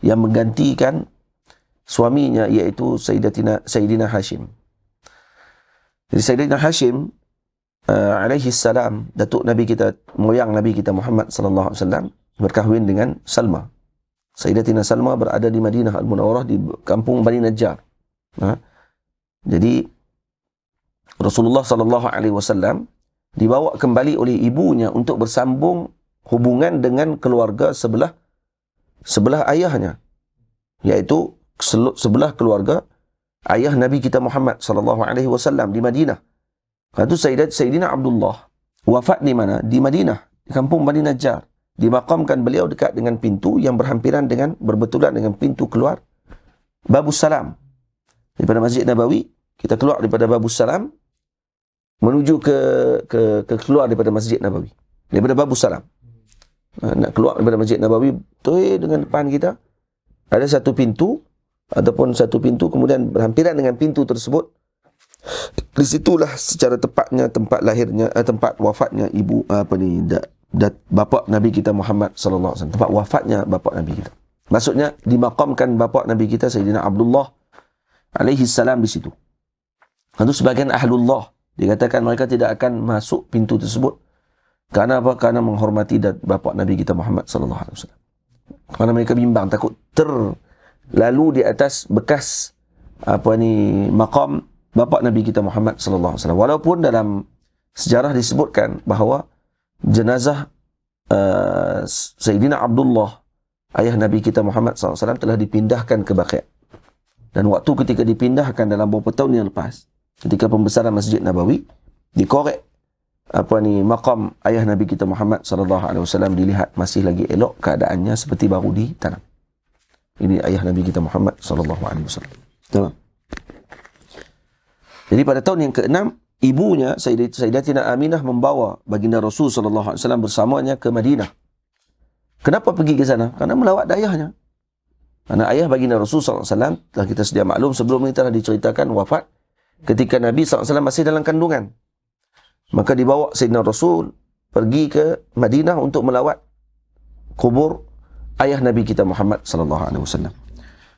yang menggantikan suaminya iaitu Sayyidina Hashim. Jadi Sayyidina Hashim alaihi salam, datuk Nabi kita, moyang Nabi kita Muhammad sallallahu alaihi wasallam, berkahwin dengan Salma. Sayyidatina Salma berada di Madinah Al-Munawwarah di kampung Bani Najjar. Jadi Rasulullah sallallahu alaihi wasallam dibawa kembali oleh ibunya untuk bersambung hubungan dengan keluarga sebelah ayahnya, iaitu sebelah keluarga ayah Nabi kita Muhammad sallallahu alaihi wasallam di Madinah. Itu Sayyidina Abdullah wafat di mana? Di Madinah, di kampung Bani Najjar. Dimakamkan beliau dekat dengan pintu yang berbetulan dengan pintu keluar Babus Salam. Daripada Masjid Nabawi, kita keluar daripada Babus Salam menuju ke keluar daripada Masjid Nabawi, daripada Babus Salam. Nak keluar daripada Masjid Nabawi, dengan depan kita ada satu pintu, kemudian berhampiran dengan pintu tersebut, di situlah secara tepatnya tempat lahirnya, tempat wafatnya bapa Nabi kita Muhammad sallallahu alaihi wasallam, tempat wafatnya bapa Nabi kita. Maksudnya dimakamkan bapa Nabi kita Sayyidina Abdullah alaihi salam di situ. Itu sebagian ahlullah dikatakan mereka tidak akan masuk pintu tersebut. Kerana apa? Kerana menghormati bapa Nabi kita Muhammad sallallahu alaihi wasallam. Kerana mereka bimbang, takut terlalu di atas bekas maqam bapa Nabi kita Muhammad sallallahu alaihi wasallam. Walaupun dalam sejarah disebutkan bahawa jenazah Sayyidina Abdullah, ayah Nabi kita Muhammad sallallahu alaihi wasallam, telah dipindahkan ke Baqi'. Dan waktu ketika dipindahkan dalam beberapa tahun yang lepas, ketika pembesaran Masjid Nabawi, dikorek maqam ayah Nabi kita Muhammad sallallahu alaihi wasallam, dilihat masih lagi elok keadaannya seperti baru ditanam. Ini ayah Nabi kita Muhammad sallallahu alaihi wasallam. Tamam. Jadi pada tahun yang ke-6, ibunya Sayyidatina Aminah membawa baginda Rasul sallallahu alaihi wasallam bersamanya ke Madinah. Kenapa pergi ke sana? Kerana melawat ayahnya. Anak ayah baginda Rasul SAW, telah kita sedia maklum sebelum ini telah diceritakan wafat ketika Nabi SAW masih dalam kandungan. Maka dibawa Sayyidina Rasul pergi ke Madinah untuk melawat kubur ayah Nabi kita Muhammad SAW.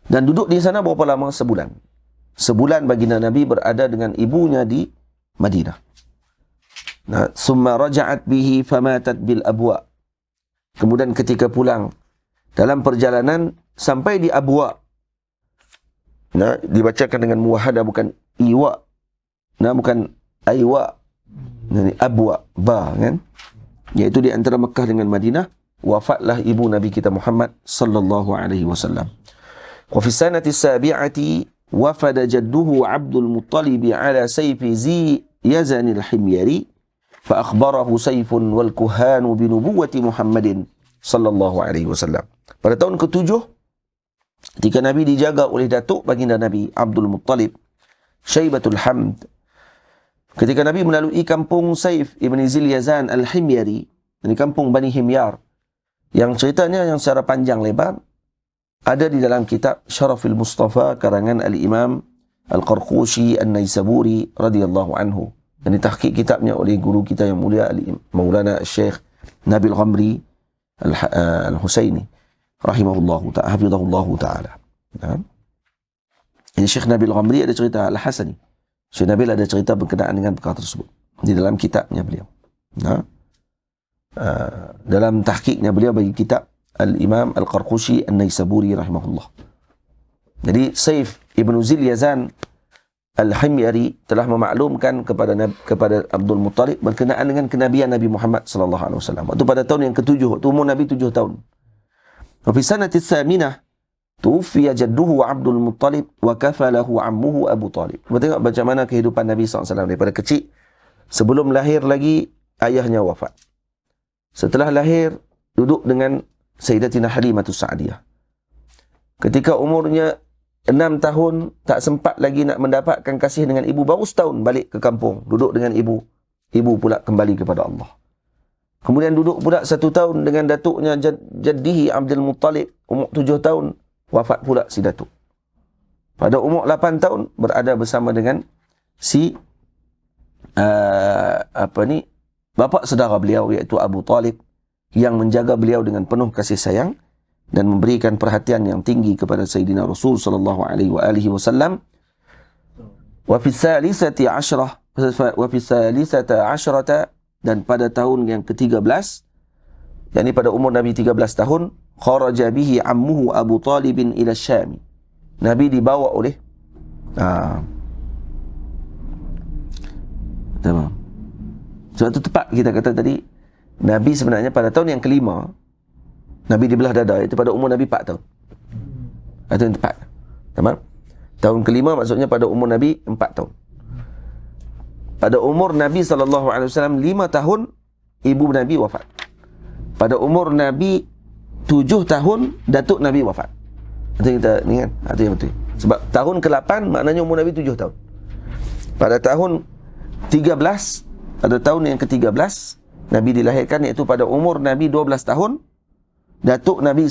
Dan duduk di sana berapa lama? Sebulan. Sebulan baginda Nabi berada dengan ibunya di Madinah. Nah, summa raja'at bihi famatat bil abwa. Kemudian ketika pulang dalam perjalanan sampai di Abwa. Nah, dibacakan dengan muwahhadah bukan iwa. Nah, bukan aiwa. Ini Abwa, ba kan? Iaitu di antara Mekah dengan Madinah, wafatlah ibu Nabi kita Muhammad sallallahu alaihi wasallam. Wa fi sanati sabi'ati wafada jadduhu Abdul Muttalib ala sayfi zi Yazan al-Himyari fa akhbarahu sayfun wal kuhanu bi nubuwwati Muhammadin sallallahu alaihi wasallam. Pada tahun ke-7 ketika Nabi dijaga oleh datuk baginda Nabi Abdul Muttalib, Syaibatul Hamd, ketika Nabi melalui kampung Saif ibn Zil Yazan al-Himyari, ini kampung Bani Himyar, yang ceritanya yang secara panjang lebar ada di dalam kitab Syarafil Mustafa karangan Al-Imam Al-Qarqushi An-Naisaburi radhiyallahu anhu. Ini tahqiq kitabnya oleh guru kita yang mulia Maulana Syekh Nabil Ghamri Al-Husaini rahimahullahu ta'ala, hafizahullahu ta'ala. Ini Syekh Nabil Ghamri ada cerita Al-Hasani. Syekh Nabil ada cerita berkenaan dengan perkara tersebut di dalam kitabnya beliau. Dalam tahqiqnya beliau bagi kitab Al-Imam Al-Qarqushi An-Naisaburi rahimahullah. Jadi Saif Ibn Zil Yazan Al-Himyari telah memaklumkan kepada Abdul Muttalib berkenaan dengan kenabian Nabi Muhammad sallallahu alaihi wasallam. Waktu pada tahun yang ke-7, waktu umur Nabi 7 tahun. Wa fi sanati tsaminah tuwfiya jadduhu Abdul Muttalib wa kafalahu ammuhu Abu Talib. Kita tengok macam mana kehidupan Nabi sallallahu alaihi wasallam daripada kecil. Sebelum lahir lagi ayahnya wafat. Setelah lahir duduk dengan Sayyidatina Halimatus Sa'diyah. Ketika umurnya 6 tahun, tak sempat lagi nak mendapatkan kasih dengan ibu, baru setahun balik ke kampung, duduk dengan ibu. Ibu pula kembali kepada Allah. Kemudian duduk pula 1 tahun dengan datuknya jaddihi Abdul Muttalib, umur 7 tahun, wafat pula si datuk. Pada umur 8 tahun, berada bersama dengan si bapa saudara beliau, iaitu Abu Talib, yang menjaga beliau dengan penuh kasih sayang dan memberikan perhatian yang tinggi kepada Sayyidina Rasul sallallahu alaihi wasallam. Wa fi salisati asyrata, dan pada tahun yang ke-13, yakni pada umur Nabi 13 tahun, kharaja bihi ammuhu Abu Talib ila Syam. Nabi dibawa oleh tamam. Suatu tepat kita kata tadi, Nabi sebenarnya pada tahun yang ke-5 Nabi dibelah dada, itu pada umur Nabi 4 tahun. Itu yang tepat. Tamam? Tahun ke-5 maksudnya pada umur Nabi 4 tahun. Pada umur Nabi SAW 5 tahun, ibu Nabi wafat. Pada umur Nabi 7 tahun, datuk Nabi wafat. Itu yang kita ingat. Itu yang betul. Sebab tahun ke-8 maknanya umur Nabi 7 tahun. Pada tahun 13, pada tahun yang ke-13, Nabi dilahirkan, iaitu pada umur Nabi 12 tahun, datuk Nabi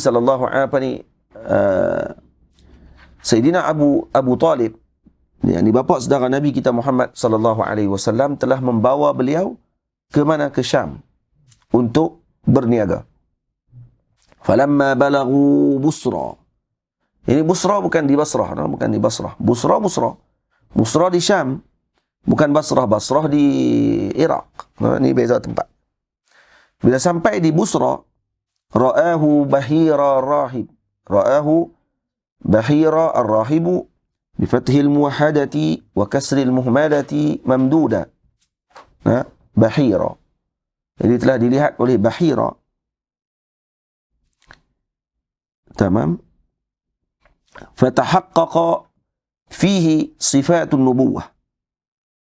Sayyidina Abu Talib, yang bapa saudara Nabi kita Muhammad sallallahu alaihi wasallam, telah membawa beliau ke mana? Ke Syam untuk berniaga. Falamma balaghu Busra. Ini Busra bukan di Basrah, bukan di Basrah. Busra di Syam, bukan Basrah di Iraq. Ini beza tempat. Bila sampai di Busra, ra'ahu Bahira ar-rahibu bifathil muwahhadati wa kasril muhmalati mamduda. Bahira. Jadi telah dilihat oleh Bahira. Tamam. Fatahaqqaqa fihi sifatun nubuwah.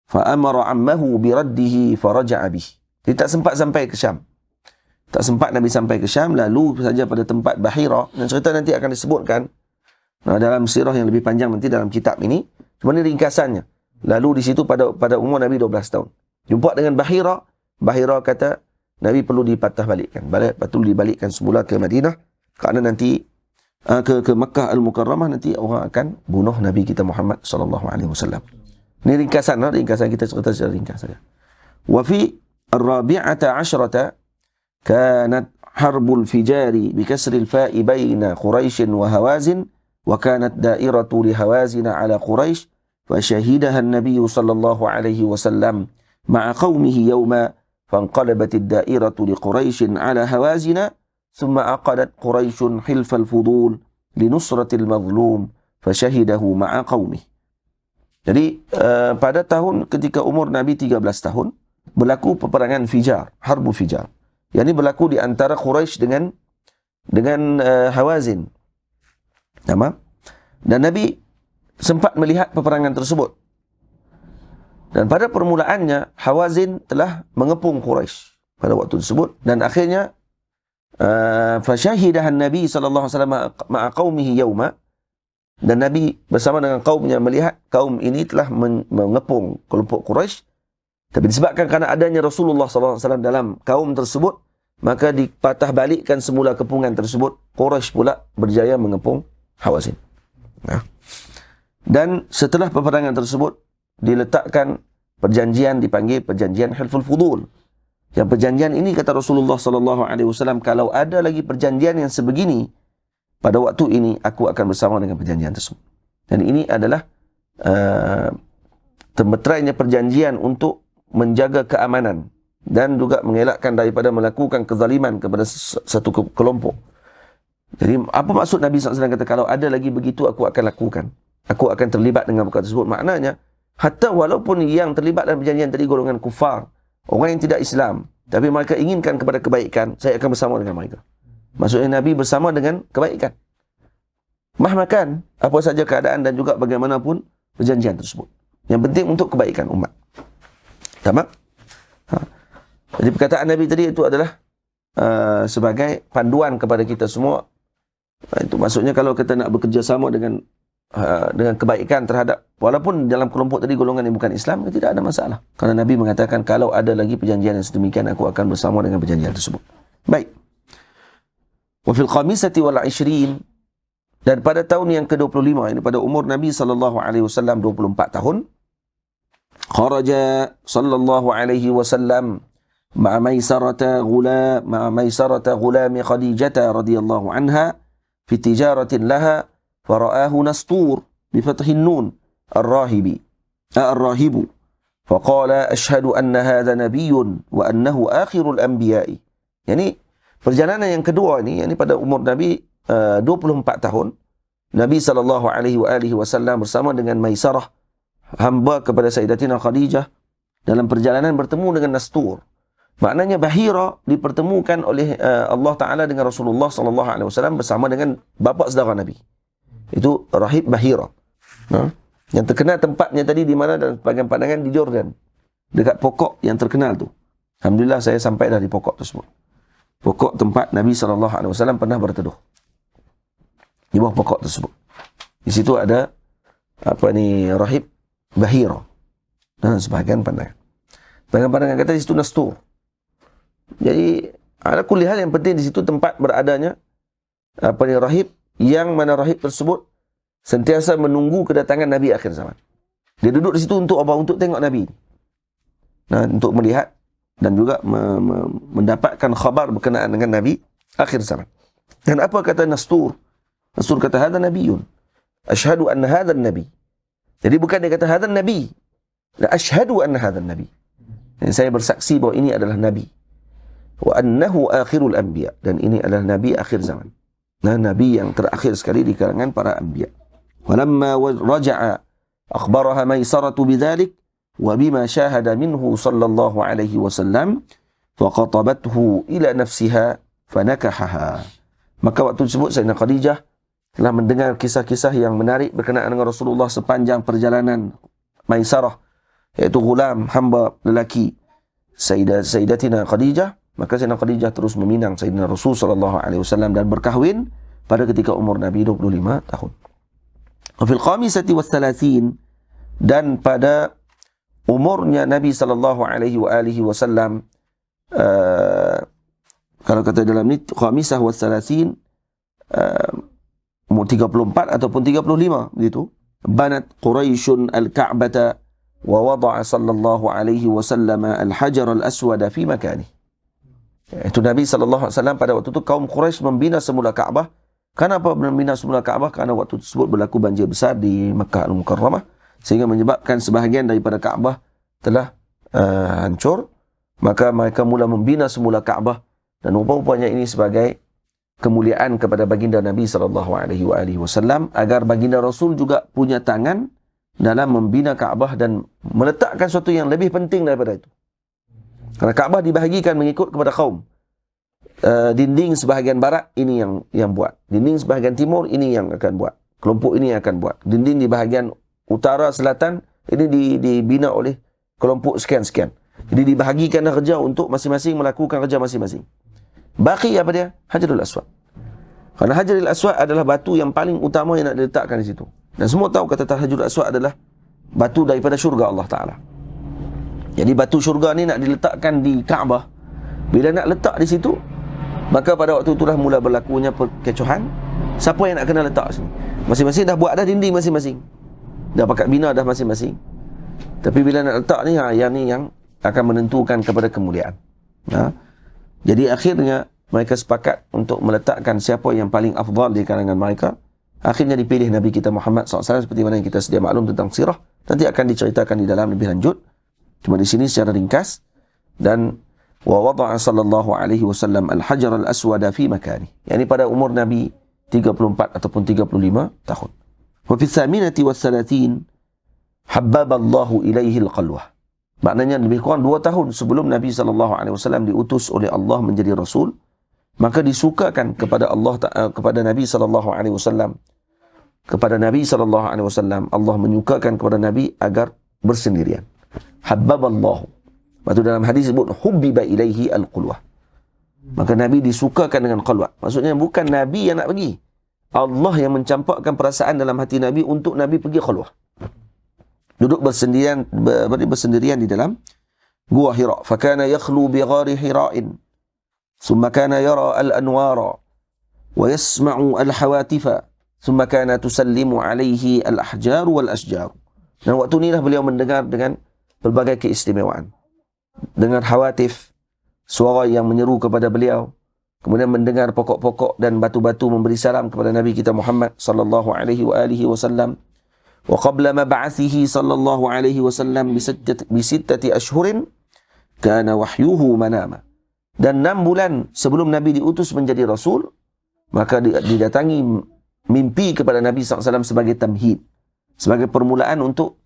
Fa'amara ammahu biraddihi faraja'a bihi. Dia tak sempat sampai ke Syam. Tak sempat Nabi sampai ke Syam, lalu saja pada tempat Bahira. Dan cerita nanti akan disebutkan dalam sirah yang lebih panjang nanti dalam kitab ini. Cuma ini ringkasannya. Lalu di situ pada umur Nabi 12 tahun. Jumpa dengan Bahira. Bahira kata, Nabi perlu dipatah balikkan. Perlu dibalikkan semula ke Madinah. Kerana nanti ke Makkah Al-Mukarramah, nanti orang akan bunuh Nabi kita Muhammad sallallahu alaihi wasallam. Ini ringkasan kita cerita secara ringkas saja. Wa fi ar-rabi'ata 'asyrata kanat harbul fijari bi kasri al-fa'i baina Quraisy wa Hawazin wa kanat da'iratu li Hawazin 'ala Quraisy fa shahidaha an-nabiy sallallahu alaihi wasallam ma'a qaumihi yawma fanqalabat ad-da'iratu li Quraisy 'ala Hawazin thumma aqadat Quraisy hilf al-fudul li nusratil mazlum fa shahidahu ma'a qaumihi. Jadi pada tahun ketika umur Nabi 13 tahun berlaku peperangan Fijar, Harbul Fijar. Yang ini berlaku di antara Quraisy dengan Hawazin. Tamam? Dan Nabi sempat melihat peperangan tersebut. Dan pada permulaannya Hawazin telah mengepung Quraisy pada waktu tersebut, dan akhirnya fasyahidahan Nabi sallallahu alaihi wasallam ma'a qaumihi yauma, dan Nabi bersama dengan kaumnya melihat kaum ini telah mengepung kelompok Quraisy. Tapi disebabkan kerana adanya Rasulullah SAW dalam kaum tersebut, maka dipatah balikkan semula kepungan tersebut. Quraisy pula berjaya mengepung Hawazin. Nah. Dan setelah peperangan tersebut, diletakkan perjanjian, dipanggil perjanjian Hilful Fudul. Yang perjanjian ini, kata Rasulullah SAW, kalau ada lagi perjanjian yang sebegini, pada waktu ini aku akan bersama dengan perjanjian tersebut. Dan ini adalah termeterainya perjanjian untuk menjaga keamanan dan juga mengelakkan daripada melakukan kezaliman kepada satu kelompok. Jadi apa maksud Nabi SAW kata kalau ada lagi begitu aku akan lakukan, aku akan terlibat dengan perkara tersebut? Maknanya hatta walaupun yang terlibat dalam perjanjian tadi golongan kufar, orang yang tidak Islam, tapi mereka inginkan kepada kebaikan, saya akan bersama dengan mereka. Maksudnya Nabi bersama dengan kebaikan. Mahmakan apa saja keadaan dan juga bagaimanapun perjanjian tersebut. Yang penting untuk kebaikan umat. Tamam? Jadi perkataan Nabi tadi itu adalah sebagai panduan kepada kita semua. Itu maksudnya kalau kita nak bekerjasama dengan kebaikan terhadap, walaupun dalam kelompok tadi golongan yang bukan Islam, tidak ada masalah. Karena Nabi mengatakan kalau ada lagi perjanjian yang sedemikian, aku akan bersama dengan perjanjian tersebut. Baik. Wa fil khamisati wal 20, dan pada tahun yang ke-25, ini pada umur Nabi sallallahu alaihi wasallam 24 tahun, kharaja sallallahu alaihi wasallam ma'a Maisarata ghulam Khadijah radhiyallahu anha fi tijaratin laha fara'ahu Nastur bi fathin nun ar-rahibu faqala ashhadu anna hadha nabiyyun wa annahu akhirul anbiya'i. Yani perjalanan yang kedua ini, yani pada umur Nabi 24 tahun, Nabi SAW bersama dengan Maisarah, hamba kepada Sayyidatina Khadijah, dalam perjalanan bertemu dengan Nastur. Maknanya Bahira dipertemukan oleh Allah Ta'ala dengan Rasulullah SAW bersama dengan bapa saudara Nabi. Itu Rahib Bahira. Yang terkenal tempatnya tadi di mana, dalam sebagian pandangan di Jordan. Dekat pokok yang terkenal tu. Alhamdulillah saya sampai dari pokok tersebut. Pokok tempat Nabi SAW pernah berteduh. Di bawah pokok tersebut. Di situ ada Rahib Bahira. Dan sebahagian pandangan. Sebahagian pandangan kata di situ Nastur. Jadi ala kulli hal yang penting di situ tempat beradanya rahib, yang mana rahib tersebut sentiasa menunggu kedatangan Nabi akhir zaman. Dia duduk di situ untuk apa? Untuk tengok Nabi. Nah, untuk melihat dan juga mendapatkan khabar berkenaan dengan Nabi akhir zaman. Dan apa kata Nastur? Nastur kata hadha nabiyyun. Ashhadu anna hadha nabi. Jadi bukan dia kata hadha nabi. La ashhadu anna hadha nabi. Dan saya bersaksi bahawa ini adalah nabi. Wa annahu akhirul anbiya, dan ini adalah nabi akhir zaman. Nah, nabi yang terakhir sekali di kalangan para anbiya. Walamma raja'a akhbaraha Maisaratu bidzalik wa bima syahada minhu sallallahu alaihi wasallam faqatabathu ila nafsiha fanakahaha. Maka waktu tersebut Sayyidina Khadijah telah mendengar kisah-kisah yang menarik berkenaan dengan Rasulullah sepanjang perjalanan Maisarah, iaitu gulam, hamba lelaki Sayyidatina Khadijah. Maka Sayyidina Khadijah terus meminang Sayyidina Rasul SAW dan berkahwin pada ketika umur Nabi 25 tahun. Fil khamisati was 30, dan pada umurnya Nabi SAW, kalau kata dalam ni khamisah was 30, Nombor 34 ataupun 35 begitu. Banat Quraisyun al-Ka'bata wa wada'a sallallahu alaihi wasallam al-hajar al-aswad fi makani. Itu Nabi sallallahu alaihi wasallam pada waktu itu kaum Quraisy membina semula Kaabah. Kenapa membina semula Kaabah? Kerana waktu tersebut berlaku banjir besar di Makkah Al-Mukarramah sehingga menyebabkan sebahagian daripada Kaabah telah hancur. Maka mereka mula membina semula Kaabah dan rupa-rupanya ini sebagai kemuliaan kepada baginda Nabi SAW agar baginda Rasul juga punya tangan dalam membina Kaabah dan meletakkan sesuatu yang lebih penting daripada itu. Kerana Kaabah dibahagikan mengikut kepada kaum. Dinding sebahagian barat ini yang buat. Dinding sebahagian timur ini yang akan buat. Kelompok ini yang akan buat. Dinding di bahagian utara selatan ini dibina oleh kelompok sekian-sekian. Jadi dibahagikan kerja untuk masing-masing melakukan kerja masing-masing. Baki apa dia? Hajarul Aswad. Kerana Hajarul Aswad adalah batu yang paling utama yang nak diletakkan di situ. Dan semua tahu kata Hajarul Aswad adalah batu daripada syurga Allah Ta'ala. Jadi batu syurga ni nak diletakkan di Kaabah. Bila nak letak di situ, maka pada waktu itulah mula berlakunya perkecohan. Siapa yang nak kena letak sini? Masing-masing dah buat dah dinding masing-masing. Dah pakat bina dah masing-masing. Tapi bila nak letak ni, yang ni yang akan menentukan kepada kemuliaan. Jadi akhirnya mereka sepakat untuk meletakkan siapa yang paling afdal di kalangan mereka. Akhirnya dipilih Nabi kita Muhammad SAW seperti mana yang kita sedia maklum tentang sirah. Nanti akan diceritakan di dalam lebih lanjut. Cuma di sini secara ringkas. Dan wa wada'a sallallahu alaihi wasallam al-hajar al-aswad fi makani. Yani pada umur Nabi 34 ataupun 35 tahun. Wa fi thaminati wa thalathin habbaballahu ilaihi al-qalwah. Maknanya lebih kurang 2 tahun sebelum Nabi SAW diutus oleh Allah menjadi Rasul, maka disukakan kepada Allah, kepada Nabi SAW, kepada Nabi SAW, Allah menyukakan kepada Nabi agar bersendirian. Habbaballahu. Maksud dalam hadis sebut hubbiba ilaihi al-qulwah. Maka Nabi disukakan dengan qalwah. Maksudnya bukan Nabi yang nak pergi. Allah yang mencampakkan perasaan dalam hati Nabi untuk Nabi pergi qalwah. Duduk bersendirian di dalam gua Hira. Fakana yakhlu bi ghari Hira'in. Thumma kana yara al-anwara wa yasma'u al-hawatifa. Thumma kana tusallimu alaihi al-ahjar wal-ashjar. Dan waktu inilah beliau mendengar dengan berbagai keistimewaan. Dengar hawatif, suara yang menyeru kepada beliau. Kemudian mendengar pokok-pokok dan batu-batu memberi salam kepada Nabi kita Muhammad sallallahu alaihi wasallam. Wa qabla mab'athihi sallallahu alaihi wasallam bi sittati ashhurin kana wahyuhu manama. Dan 6 bulan sebelum Nabi diutus menjadi Rasul, maka didatangi mimpi kepada Nabi SAW sebagai tamhid, sebagai permulaan untuk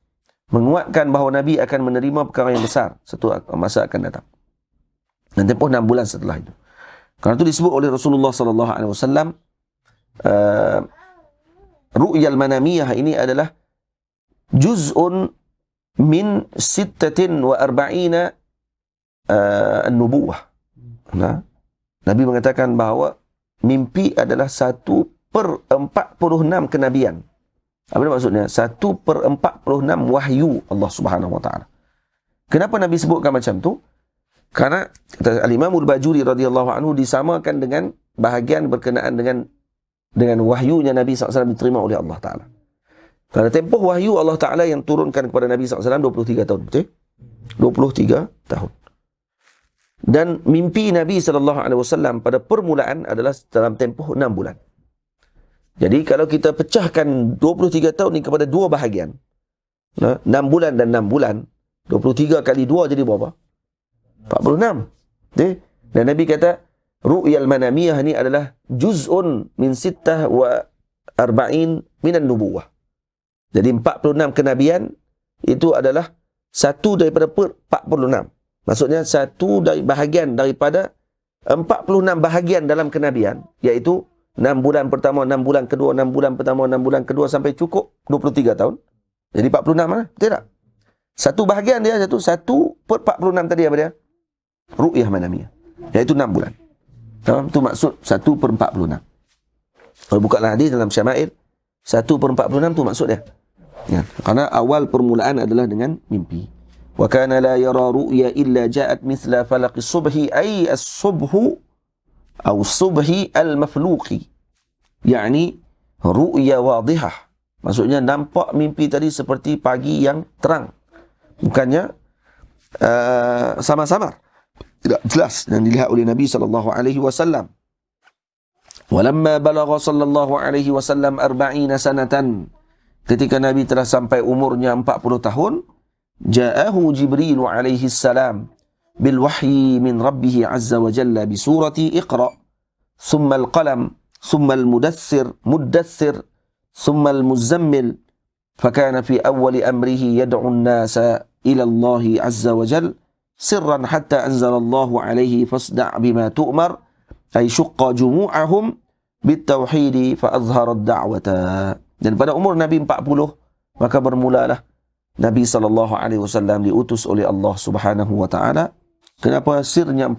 menguatkan bahawa Nabi akan menerima perkara yang besar satu masa akan datang. Dan tempoh 6 bulan setelah itu. Kerana itu disebut oleh Rasulullah SAW, ru'yal manamiyah ini adalah juz'un min 46 an-nubuwah. Nabi mengatakan bahawa mimpi adalah 1/46 kenabian. Apa maksudnya? 1/46 wahyu Allah Subhanahu Wa Taala. Kenapa Nabi sebutkan macam tu? Karena Al-Imam Al-Bajuri radhiyallahu anhu disamakan dengan bahagian berkenaan dengan wahyunya Nabi SAW diterima oleh Allah Ta'ala. Kerana tempoh wahyu Allah Ta'ala yang turunkan kepada Nabi SAW 23 tahun. Betul? 23 tahun. Dan mimpi Nabi SAW pada permulaan adalah dalam tempoh 6 bulan. Jadi kalau kita pecahkan 23 tahun ini kepada 2 bahagian, 6 bulan dan 6 bulan, 23 kali 2 jadi berapa? 46. Okay? Dan Nabi kata, ru'yal manamiyah ni adalah juz'un min 46 minan nubuwah. Jadi 46 kenabian itu adalah satu daripada 46. Maksudnya satu dari bahagian daripada 46 bahagian dalam kenabian, iaitu 6 bulan pertama, 6 bulan kedua, 6 bulan pertama, 6 bulan kedua sampai cukup 23 tahun. Jadi 46 mana? Betul tak? Satu bahagian dia, 1/46 tadi apa dia? Ru'yah manamiyah. Iaitu 6 bulan. Itu maksud 1/46. Kalau bukalah hadis dalam Syama'il, 1/46 tu maksud dia. Ya, karena awal permulaan adalah dengan mimpi. Wa kana la yara ru'ya illa ja'at mithla falaqis subhi ay as-subhu atau subhi al-mafluqi. Yani ru'ya wadihah. Maksudnya nampak mimpi tadi seperti pagi yang terang. Bukannya samar-samar. Tidak jelas dan dilihat oleh Nabi sallallahu alaihi wasallam. Walamma balagha sallallahu alaihi wasallam 40 sanatan. Ketika Nabi telah sampai umurnya 40 tahun, ja'ahu Jibril alaihi salam bil wahyi min rabbih azza wa jalla bi surati Iqra, thumma al-qalam, thumma al-mudaththir, ثم المزمل فكان في أول أمره يدعو الناس إلى الله عز وجل سرا حتى أنزل الله عليه فاصدع بما تؤمر أي شق جموعهم بالتوحيد فأظهر الدعوة. Dan pada umur Nabi 40 maka bermulalah Nabi SAW diutus oleh Allah Subhanahu wa taala. Kenapa sirnya 40?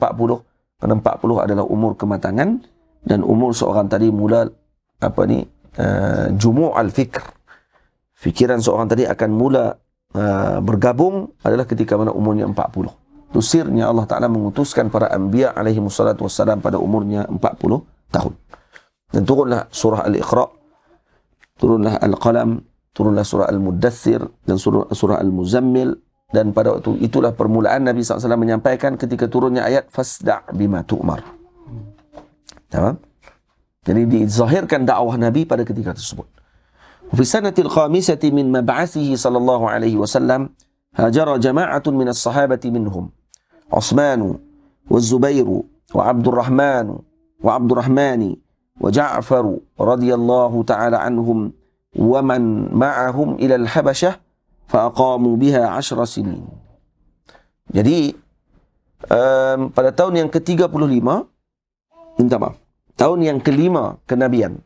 Kerana 40 adalah umur kematangan dan umur seorang tadi mula jumu' al-fikr. Fikiran seorang tadi akan mula bergabung adalah ketika mana umurnya 40. Itu sirnya Allah Ta'ala mengutuskan para anbiya alaihi wassalatu wassalam pada umurnya 40 tahun. Dan turunlah surah Al-Iqra, turunlah Al-Qalam, turunlah surah Al-Mudaththir dan surah Al-Muzammil. Dan pada waktu itulah permulaan Nabi SAW menyampaikan ketika turunnya ayat Fasda' bima tu'mar. Tamam? Jadi dizahirkan dakwah Nabi pada ketika tersebut. Fi sanatil khamisati min mab'athihi sallallahu alaihi wasallam hajara jama'atun min as-sahabati minhum Uthman wa Zubair wa Abdurrahman wa Ja'far radhiyallahu ta'ala anhum wa man ma'ahum ila al-Habasyah fa aqamu biha 10 sinin. Jadi pada tahun yang ke-35 tahun yang kelima kenabian.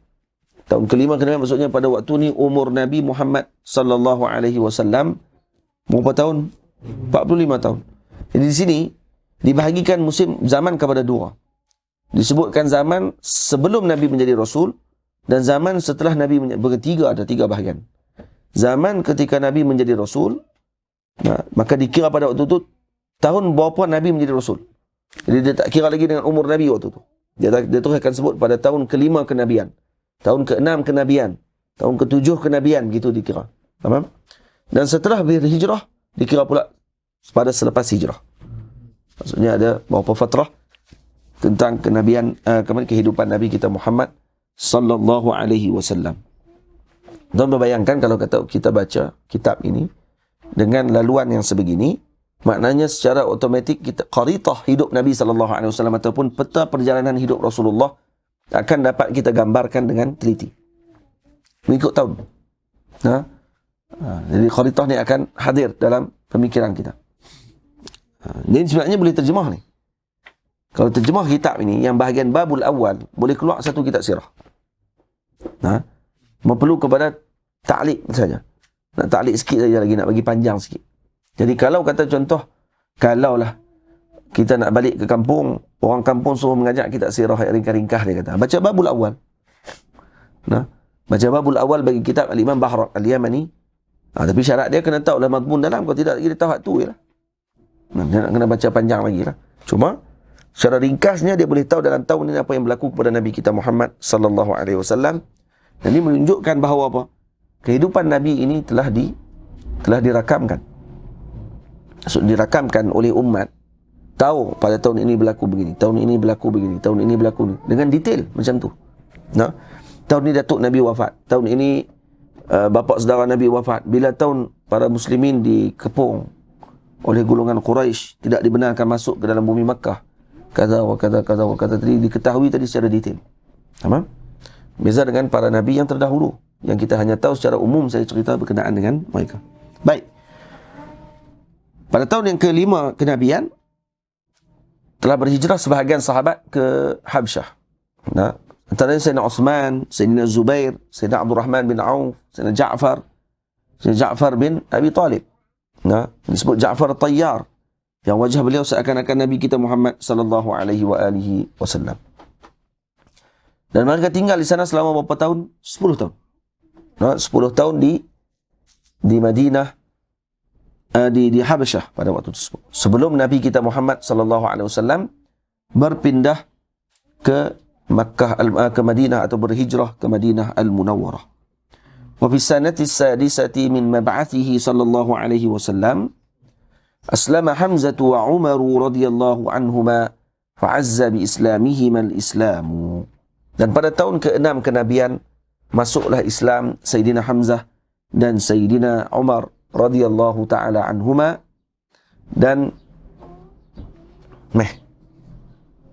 Tahun kelima kenabian maksudnya pada waktu ni umur Nabi Muhammad sallallahu alaihi wasallam berapa tahun? 45 tahun. Jadi di sini dibahagikan musim zaman kepada dua. Disebutkan zaman sebelum Nabi menjadi Rasul dan zaman setelah Nabi bertiga, ada tiga bahagian. Zaman ketika Nabi menjadi Rasul, maka dikira pada waktu itu tahun berapa Nabi menjadi Rasul. Jadi dia tak kira lagi dengan umur Nabi waktu itu. Dia tu akan sebut pada tahun kelima kenabian, tahun ke-6 kenabian, tahun ke-7 kenabian, gitu dikira. Faham? Dan setelah berhijrah dikira pula pada selepas hijrah. Maksudnya ada beberapa fatrah tentang kenabian, kehidupan Nabi kita Muhammad sallallahu alaihi wasallam. Dan berbayangkan kalau kita baca kitab ini dengan laluan yang sebegini, maknanya secara automatik kita qaritah hidup Nabi SAW ataupun peta perjalanan hidup Rasulullah akan dapat kita gambarkan dengan teliti mengikut tahun. Jadi qaritah ni akan hadir dalam pemikiran kita. Jadi sebenarnya boleh terjemah ni. Kalau terjemah kitab ini yang bahagian babul awal boleh keluar satu kitab sirah. Perlu kepada ta'liq saja. Nak ta'liq sikit saja lagi, nak bagi panjang sikit. Jadi kalau kata contoh, kalaulah kita nak balik ke kampung, orang kampung suruh mengajak kita sirah ringkas-ringkas, dia kata, baca babul awal. Baca babul awal bagi kitab Al-Imam Bahrak Al-Yamani. Tapi syarat dia kena tahu lah madmun dalam, kalau tidak dia tahu hak tu je lah. Dia nak kena baca panjang lagi lah. Cuma secara ringkasnya dia boleh tahu dalam tahun ini apa yang berlaku kepada Nabi kita Muhammad sallallahu alaihi wasallam. Dan ini menunjukkan bahawa apa? Kehidupan Nabi ini telah dirakamkan. Maksud dirakamkan oleh umat, tahu pada tahun ini berlaku begini, tahun ini berlaku begini, tahun ini berlaku begini, dengan detail macam tu. Tahun ini datuk Nabi wafat, tahun ini bapa saudara Nabi wafat, bila tahun para muslimin dikepung oleh golongan Quraisy, tidak dibenarkan masuk ke dalam bumi Makkah, kaza wa kaza tadi diketahui tadi secara detail. Faham? Beza dengan para nabi yang terdahulu yang kita hanya tahu secara umum, saya cerita berkenaan dengan mereka. Baik. Pada tahun yang kelima kenabian telah berhijrah sebahagian sahabat ke Habsyah. Antara Sayyidina Uthman, Sayyidina Zubair, Sayyidina Abdurrahman bin Auf, Sayyidina Ja'far bin Abi Talib. Disebut Ja'far Tayyar, yang wajah beliau seakan-akan Nabi kita Muhammad sallallahu alaihi wasallam. Dan mereka tinggal di sana selama berapa tahun? 10 tahun. 10 tahun di Madinah, di Habasyah pada waktu tersebut. Sebelum Nabi kita Muhammad sallallahu alaihi wasallam berpindah ke ke Madinah atau berhijrah ke Madinah Al-Munawwarah. Wa fi sanati as-sadisati min mab'athihi sallallahu alaihi wasallam aslama Hamzah wa Umar radhiyallahu anhuma fa'azza bi islamihima al-islamu. Dan pada tahun ke-6 kenabian masuklah Islam Sayyidina Hamzah dan Sayyidina Umar radhiyallahu taala anhuma. Dan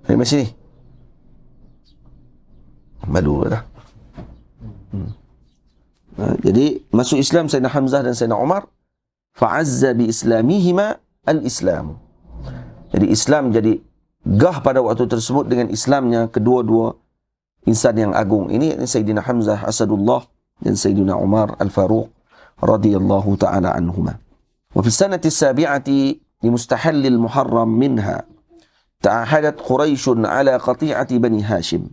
dari sini malu dah. Jadi masuk Islam Sayyidina Hamzah dan Sayyidina Umar, fa'azza bi islamihima al-islam. Jadi Islam jadi gah pada waktu tersebut dengan Islamnya kedua-dua insan yang agung ini, Sayyidina Hamzah Asadullah dan Sayyidina Umar Al-Faruq radhiyallahu ta'ala anhuma. Wa fi sanati as-sabi'ati li mustahall al-muharram minha ta'ahadat Quraisy ala qati'ati Bani Hashim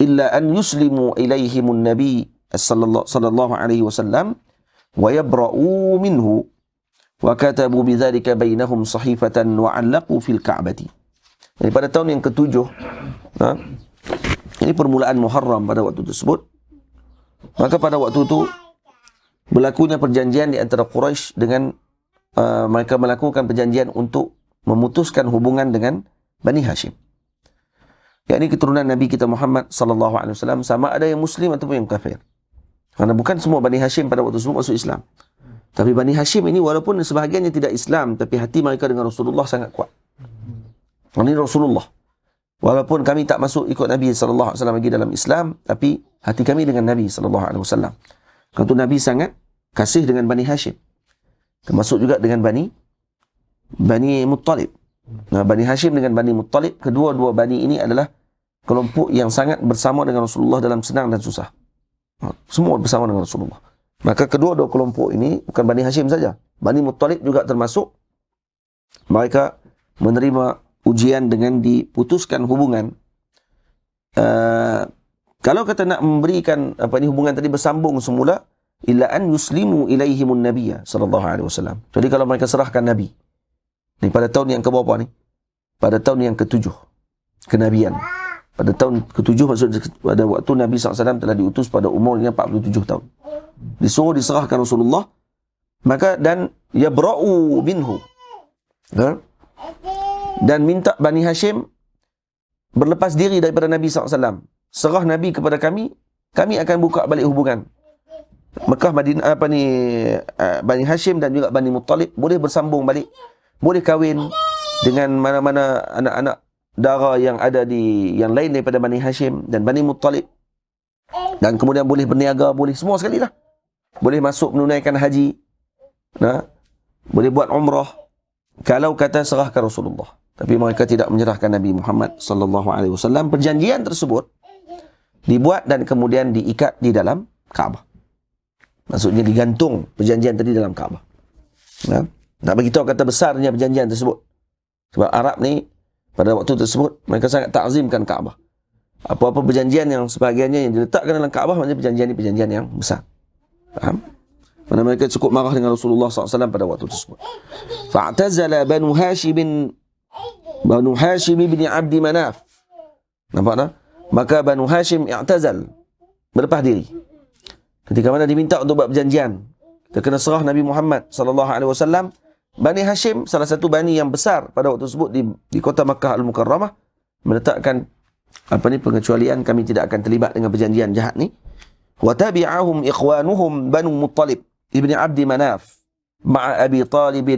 illa an yuslimu ilaihim an-nabi sallallahu alaihi wasallam wa yabra'u minhu wa katabu bidzalika bainahum sahifatan wa 'allaqu fil Ka'bati. Jadi pada tahun yang ke-7, ini permulaan Muharram pada waktu tersebut, maka pada waktu itu berlakunya perjanjian di antara Quraisy dengan mereka melakukan perjanjian untuk memutuskan hubungan dengan Bani Hashim, yakni keturunan Nabi kita Muhammad sallallahu alaihi wasallam, sama ada yang muslim ataupun yang kafir. Karena bukan semua Bani Hashim pada waktu tersebut masuk Islam. Tapi Bani Hashim ini walaupun sebahagiannya tidak Islam, tapi hati mereka dengan Rasulullah sangat kuat. Ini Rasulullah. Walaupun kami tak masuk ikut Nabi sallallahu alaihi wasallam lagi dalam Islam, tapi hati kami dengan Nabi sallallahu alaihi wasallam. Kerana Nabi sangat kasih dengan Bani Hashim. Termasuk juga dengan Bani Muttalib. Nah, Bani Hashim dengan Bani Muttalib, kedua-dua Bani ini adalah kelompok yang sangat bersama dengan Rasulullah dalam senang dan susah. Semua bersama dengan Rasulullah. Maka kedua-dua kelompok ini bukan Bani Hashim saja. Bani Muttalib juga termasuk. Mereka menerima ujian dengan diputuskan hubungan. Kalau kata nak memberikan hubungan tadi bersambung semula, illa an yuslimu ilaihimun nabiyya sallallahu alaihi wasallam. Jadi kalau mereka serahkan Nabi. Ni pada tahun yang ke-berapa ni? Pada tahun yang ke-7 kenabian. Pada tahun ke-7 maksud pada waktu Nabi SAW telah diutus pada umurnya 47 tahun. Disuruh diserahkan Rasulullah, maka dan yabra'u minhu. Dan minta Bani Hashim berlepas diri daripada Nabi SAW. Serah Nabi kepada kami, kami akan buka balik hubungan. Mekah, Madinah, Bani Hashim dan juga Bani Muttalib boleh bersambung balik. Boleh kahwin dengan mana-mana anak-anak dara yang ada di yang lain daripada Bani Hashim dan Bani Muttalib. Dan kemudian boleh berniaga, boleh semua sekali lah. Boleh masuk menunaikan haji. Boleh buat umrah. Kalau kata serahkan Rasulullah. Tapi mereka tidak menyerahkan Nabi Muhammad sallallahu alaihi wasallam. Perjanjian tersebut dibuat dan kemudian diikat di dalam Kaabah. Maksudnya digantung perjanjian tadi dalam Kaabah. Tak beritahu kata besarnya perjanjian tersebut. Sebab Arab ni pada waktu tersebut mereka sangat takzimkan Kaabah. Apa-apa perjanjian yang sebahagiannya yang diletakkan dalam Kaabah, maksudnya perjanjian ni perjanjian yang besar. Faham? Kerana mereka cukup marah dengan Rasulullah SAW pada waktu tersebut. Fa'tazala Banu Hashim bin Abdi Manaf. Nampak tak? Maka Banu Hashim i'tazal, berlepas diri. Ketika mana diminta untuk buat perjanjian, kita kena serah Nabi Muhammad sallallahu alaihi wasallam. Bani Hashim, salah satu bani yang besar pada waktu tersebut di kota Makkah Al-Mukarramah, meletakkan pengecualian, kami tidak akan terlibat dengan perjanjian jahat ni. Wa tabi'ahum ikhwanuhum Banu Muttalib ibni Abdi Manaf ma'a Abi Talib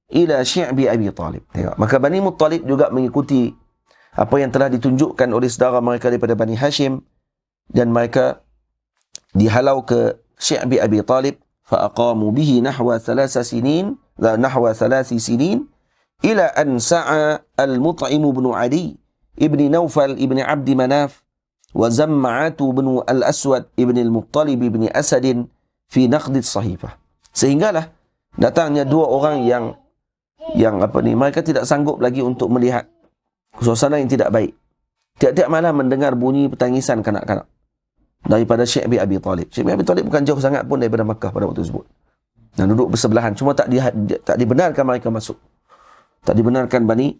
ila syi'bi Abi Talib. Tengok, maka Bani Muttalib juga mengikuti apa yang telah ditunjukkan oleh saudara mereka daripada Bani Hashim, dan mereka dihalau ke syi'bi Abi Talib. فأقاموا به نحو 3 سنين إلى أن سعى المطعم بن عدي ابن نوفل ابن عبد مناف وزمعة بن الأسود ابن المطلب ابن أسد في نقد الصحيفة. Sehinggalah datangnya dua orang yang mereka tidak sanggup lagi untuk melihat suasana yang tidak baik. Tiap-tiap malam mendengar bunyi pertangisan kanak-kanak daripada Syekh bin Abi Talib. Syekh bin Abi Talib bukan jauh sangat pun daripada Makkah pada waktu tersebut. Dan duduk bersebelahan. Cuma tak dibenarkan mereka masuk. Tak dibenarkan Bani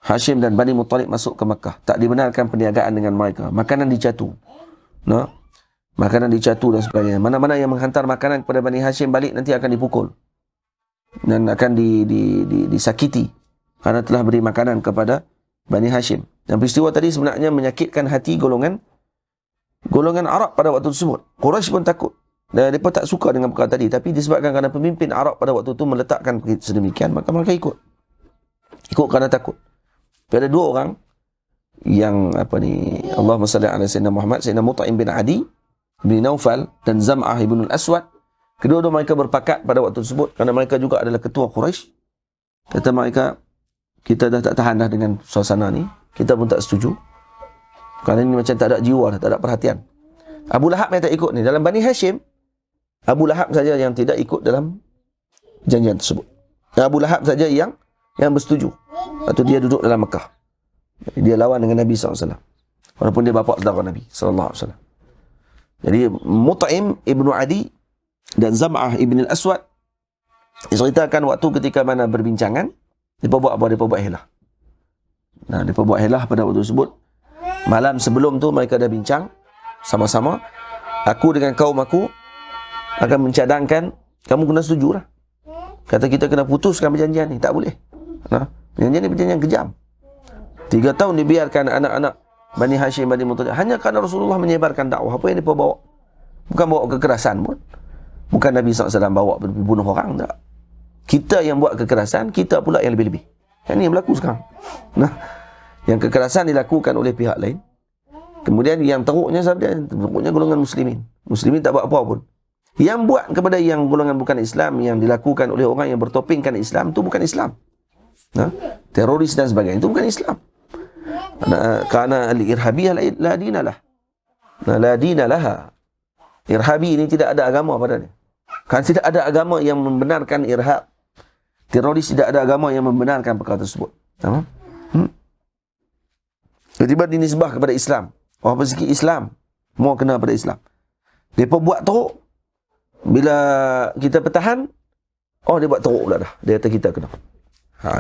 Hashim dan Bani Muttalib masuk ke Makkah. Tak dibenarkan perniagaan dengan mereka. Makanan dicatu. No? Makanan dicatu dan sebagainya. Mana-mana yang menghantar makanan kepada Bani Hashim balik nanti akan dipukul. Dan akan disakiti. Kerana telah beri makanan kepada Bani Hashim. Dan peristiwa tadi sebenarnya menyakitkan hati golongan Arab pada waktu tersebut. Quraisy pun takut. Dan mereka tak suka dengan perkara tadi. Tapi disebabkan kerana pemimpin Arab pada waktu itu meletakkan sedemikian, maka mereka ikut. Ikut kerana takut. Tapi ada dua orang yang Allahumma salli ala Sayyidina Muhammad, Sayyidina Mut'im bin Adi bin Naufal dan Zam'ah ibn al-Aswad. Kedua-dua mereka berpakat pada waktu tersebut kerana mereka juga adalah ketua Quraisy. Kata mereka, kita dah tak tahan dah dengan suasana ni. Kita pun tak setuju. Kerana ini macam tak ada jiwa dah, tak ada perhatian. Abu Lahab yang tak ikut ni. Dalam Bani Hashim, Abu Lahab saja yang tidak ikut dalam janjian tersebut. Abu Lahab saja yang bersetuju. Lepas tu dia duduk dalam Mekah. Dia lawan dengan Nabi SAW. Walaupun dia bapa saudara Nabi SAW. Jadi Mut'im ibnu Adi dan Zam'ah ibn al-Aswad diceritakan waktu ketika mana berbincangan, mereka buat apa? Mereka buat helah. Nah, mereka buat helah pada waktu tersebut. Malam sebelum tu mereka dah bincang sama-sama. Aku dengan kaum aku akan mencadangkan, kamu kena setuju lah. Kata kita kena putuskan perjanjian ni. Tak boleh. Nah, perjanjian ni perjanjian kejam. 3 tahun dibiarkan anak-anak Bani Hashim, Bani Muttalib. Hanya kerana Rasulullah menyebarkan dakwah. Apa yang mereka bawa? Bukan bawa kekerasan pun. Bukan Nabi SAW bawa bunuh orang. Tak. Kita yang buat kekerasan, kita pula yang lebih-lebih. Yang ni yang berlaku sekarang. Nah, yang kekerasan dilakukan oleh pihak lain. Kemudian yang teruknya sahaja, teruknya golongan muslimin. Muslimin tak buat apa pun. Yang buat kepada yang golongan bukan Islam, yang dilakukan oleh orang yang bertopingkan Islam, itu bukan Islam. Nah, teroris dan sebagainya, itu bukan Islam. Kerana al-irhabiyah la dinalah. La dinalaha. Irhabi ini tidak ada agama padanya. Kan tidak ada agama yang membenarkan irhab. Teroris tidak ada agama yang membenarkan perkara tersebut. Faham? Tiba-tiba dinisbah kepada Islam. Orang bersikap Islam, mau kena pada Islam. Mereka buat teruk. Bila kita pertahan, dia buat teruk pula dah. Dia kata kita kena.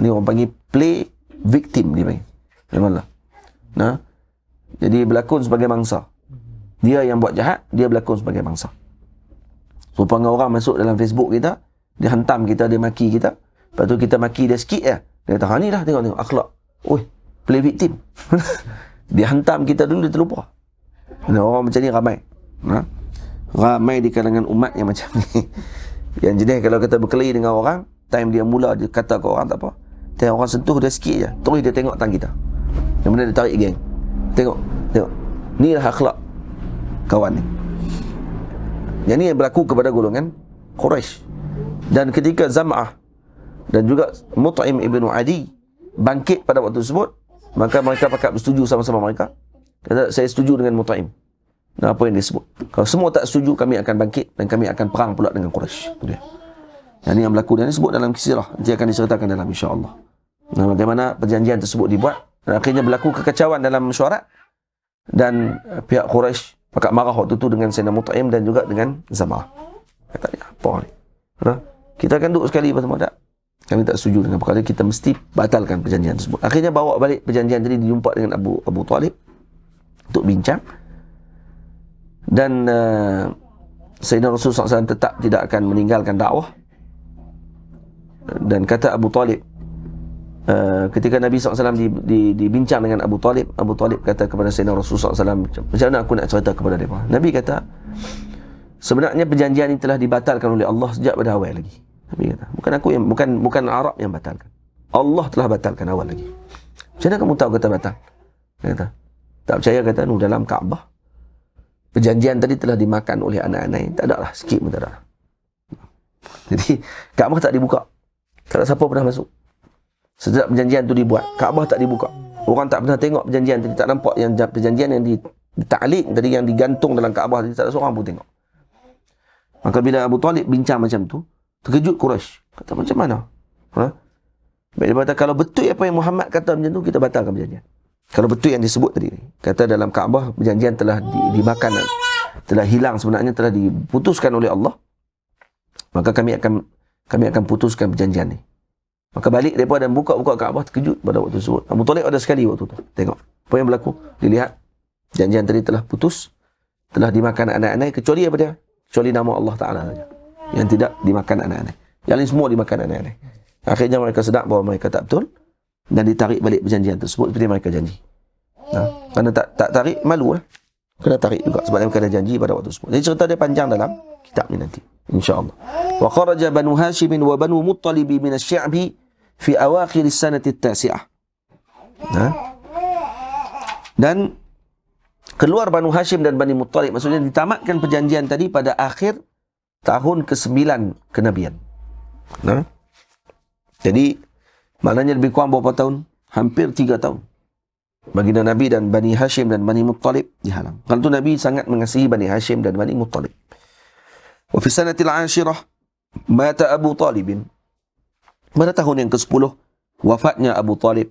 Ni orang panggil play victim, dia panggil. Memanglah. Nah, jadi berlakon sebagai mangsa. Dia yang buat jahat, dia berlakon sebagai mangsa. Rupanya orang masuk dalam Facebook kita, dia hantam kita, dia maki kita. Lepas tu kita maki dia sikit ya. Dia kata, ni lah tengok akhlak. Oi, play victim. Dia hantam kita dulu, dia terlupa. Nah, orang macam ni ramai. Ramai di kalangan umat yang macam ni. Yang jenis kalau kita berkelahi dengan orang, time dia mula dia kata ke orang tak apa. Tengok orang sentuh dia sikit je, terus dia tengok tang kita. Kemudian dia tarik geng. Tengok. Ni lah akhlak kawan ni. Yang ni yang berlaku kepada golongan Quraisy. Dan ketika Zam'ah dan juga Mut'im ibn Adi bangkit pada waktu tersebut, maka mereka pakat bersetuju sama-sama mereka. Kata, saya setuju dengan Mut'im. Dan apa yang disebut. Kalau semua tak setuju, kami akan bangkit dan kami akan perang pula dengan Quraisy. Itu dia. Yang ini yang berlaku dan disebut dalam kisah. Nanti akan diceritakan dalam insya-Allah. Nah, bagaimana perjanjian tersebut dibuat dan akhirnya berlaku kekacauan dalam mesyuarat dan pihak Quraisy pakat marah waktu itu dengan Sayyidina Mut'im dan juga dengan Zam'ah. Kata dia, apa ni? Kita akan duduk sekali bersama tak? Kami tak setuju dengan perkara, kita mesti batalkan perjanjian tersebut. Akhirnya bawa balik perjanjian tadi, dijumpa dengan Abu Talib untuk bincang. Dan Sayyidina Rasulullah SAW tetap tidak akan meninggalkan dakwah. Dan kata Abu Talib, ketika Nabi SAW dibincang dengan Abu Talib kata kepada Sayyidina Rasulullah SAW, macam mana aku nak cerita kepada mereka? Nabi kata, sebenarnya perjanjian ini telah dibatalkan oleh Allah sejak pada awal lagi. Nabi kata, bukan aku yang bukan Arab yang batalkan. Allah telah batalkan awal lagi. Macam mana kamu tahu kata batal? Dia kata, tak percaya, kata, dalam Kaabah perjanjian tadi telah dimakan oleh anak-anak. Tak ada lah, sikit pun tak ada. Jadi Kaabah tak dibuka. Tak ada siapa pernah masuk. Sejak perjanjian tu dibuat, Kaabah tak dibuka. Orang tak pernah tengok perjanjian tadi, tak nampak yang perjanjian yang ditaklik tadi, yang digantung dalam Kaabah tadi, tak ada seorang pun tengok. Maka bila Abu Talib bincang macam tu, terkejut Quraisy. Kata, macam mana? Dia kata, kalau betul apa yang Muhammad kata macam tu, kita batalkan perjanjian. Kalau betul yang disebut tadi, kata dalam Kaabah perjanjian telah dimakan, telah hilang, sebenarnya telah diputuskan oleh Allah, maka kami akan putuskan perjanjian ni. Maka balik mereka dan buka Kaabah, terkejut pada waktu tersebut. Abu Talib ada sekali waktu tu. Tengok apa yang berlaku. Dilihat janjian tadi telah putus, telah dimakan anak-anak, kecuali apa dia? Kecuali nama Allah Ta'ala saja yang tidak dimakan anak-anak. Yang lain semua dimakan anak-anak. Akhirnya mereka sedar bahawa mereka tak betul dan ditarik balik perjanjian tersebut seperti mereka janji. Kerana tak tarik, malu lah. Kena tarik juga sebab mereka ada janji pada waktu tersebut. Jadi cerita dia panjang dalam kitab ni nanti, insya-Allah. Wa kharaja Banu Hashim wa Banu Muttalib min asy-sya'bi fi awakhir as-sanati at-tasi'ah. Dan keluar Banu Hashim dan Bani Muttalib, maksudnya ditamatkan perjanjian tadi pada akhir tahun ke-9 kenabian. Jadi maknanya lebih kurang berapa tahun? Hampir 3 tahun. Baginda Nabi dan Bani Hashim dan Bani Muttalib dihalang. Kalau itu Nabi sangat mengasihi Bani Hashim dan Bani Muttalib. Wa fi sanatil 'ashirah mata Abu Talib. Pada tahun yang ke-10 wafatnya Abu Talib.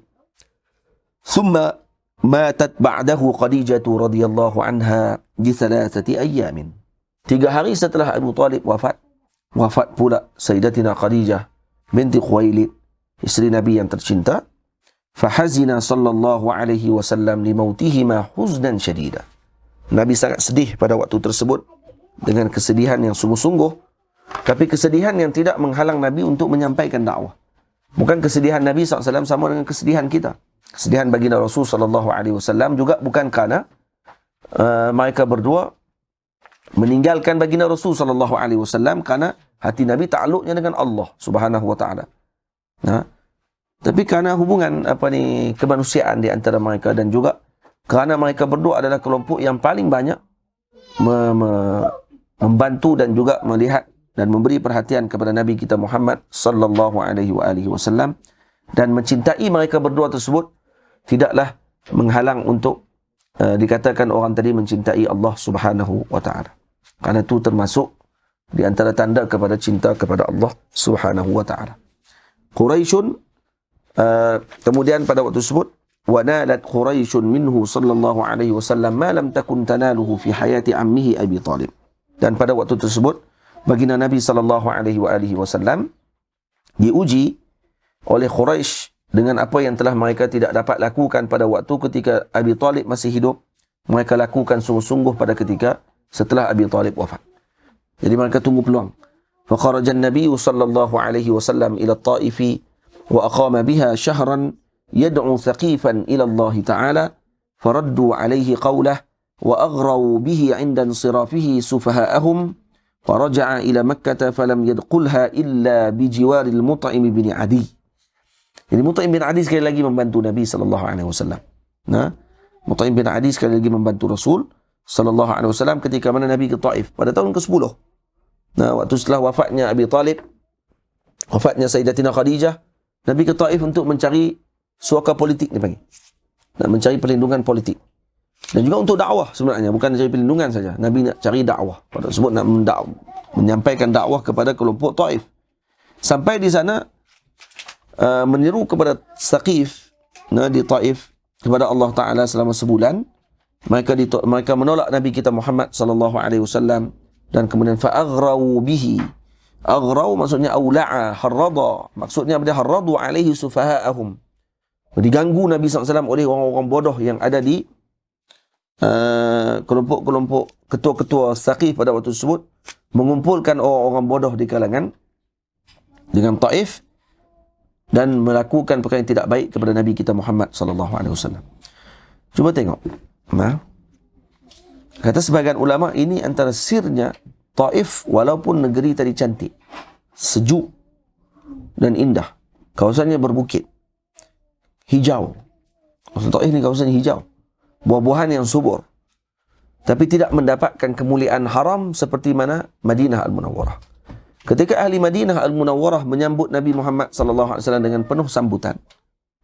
Thumma matat ba'dahu Khadijah radhiyallahu anha di 3 ayyamin. 3 hari setelah Abu Talib wafat pula Sayyidatina Khadijah binti Khuwailid, isteri Nabi yang tercinta. Fahazina sallallahu alaihi wasallam limautihima huznan syadida. Nabi sangat sedih pada waktu tersebut dengan kesedihan yang sungguh-sungguh, tapi kesedihan yang tidak menghalang Nabi untuk menyampaikan dakwah. Bukan kesedihan Nabi SAW sama dengan kesedihan kita. Kesedihan baginda Rasul sallallahu alaihi wasallam juga bukan kerana mereka berdua meninggalkan baginda Rasul sallallahu alaihi wasallam kerana hati Nabi takluknya dengan Allah Subhanahu wa taala. Tapi kerana hubungan kemanusiaan di antara mereka, dan juga kerana mereka berdua adalah kelompok yang paling banyak membantu dan juga melihat dan memberi perhatian kepada Nabi kita Muhammad sallallahu alaihi wasallam, dan mencintai mereka berdua tersebut tidaklah menghalang untuk dikatakan orang tadi mencintai Allah Subhanahu wa taala. Kerana itu termasuk di antara tanda kepada cinta kepada Allah Subhanahu wa taala. Quraisyun kemudian pada waktu tersebut wanalat Quraisyun minhu sallallahu alaihi wasallam ma lam takun tanaluhu fi hayati ammihi Abi Talib. Dan pada waktu tersebut baginda Nabi sallallahu alaihi wasallam diuji oleh Quraisy dengan apa yang telah mereka tidak dapat lakukan pada waktu ketika Abi Talib masih hidup. Mereka lakukan sungguh-sungguh pada ketika setelah Abi Talib wafat. Jadi mereka tunggu peluang. Fa kharaja an-nabiy sallallahu alaihi wasallam ila at-Taif وأقام بها شهرا يدعو ثقيفا إلى الله تعالى فردوا عليه قوله وأغروا به عند انصرافه سفهاءهم فرجع إلى مكة فلم يدخلها إلا بجوار المطعم بن عدي. Jadi Mut'im bin Adi sekali lagi membantu Nabi SAW. Mut'im bin Adi sekali lagi membantu Rasul SAW ketika mana Nabi ke Taif pada tahun ke-10. Waktu setelah wafatnya Abi Talib, wafatnya Sayyidatina Khadijah, Nabi ke Taif untuk mencari suaka politik ni panggil. Nak mencari perlindungan politik. Dan juga untuk dakwah sebenarnya, bukan mencari perlindungan saja. Nabi nak cari dakwah. Pada tersebut nak menyampaikan dakwah kepada kelompok Taif. Sampai di sana menyeru kepada Saqif di Taif kepada Allah Taala selama sebulan. Mereka menolak Nabi kita Muhammad sallallahu alaihi wasallam, dan kemudian fa'aghrau bihi. Aghrau maksudnya aula'a, harrada. Maksudnya dia harradu alaihi sufaha'ahum. Diganggu Nabi SAW oleh orang-orang bodoh yang ada di kelompok-kelompok ketua-ketua Saqif pada waktu tersebut, mengumpulkan orang-orang bodoh di kalangan dengan Taif dan melakukan perkara yang tidak baik kepada Nabi kita Muhammad SAW. Cuba tengok. Kata sebahagian ulama, ini antara sirnya Taif, walaupun negeri tadi cantik, sejuk dan indah, kawasannya berbukit, hijau. Kawasan Taif ni kawasan hijau, buah-buahan yang subur, tapi tidak mendapatkan kemuliaan haram seperti mana Madinah Al-Munawwarah. Ketika ahli Madinah Al-Munawwarah menyambut Nabi Muhammad sallallahu alaihi wasallam dengan penuh sambutan,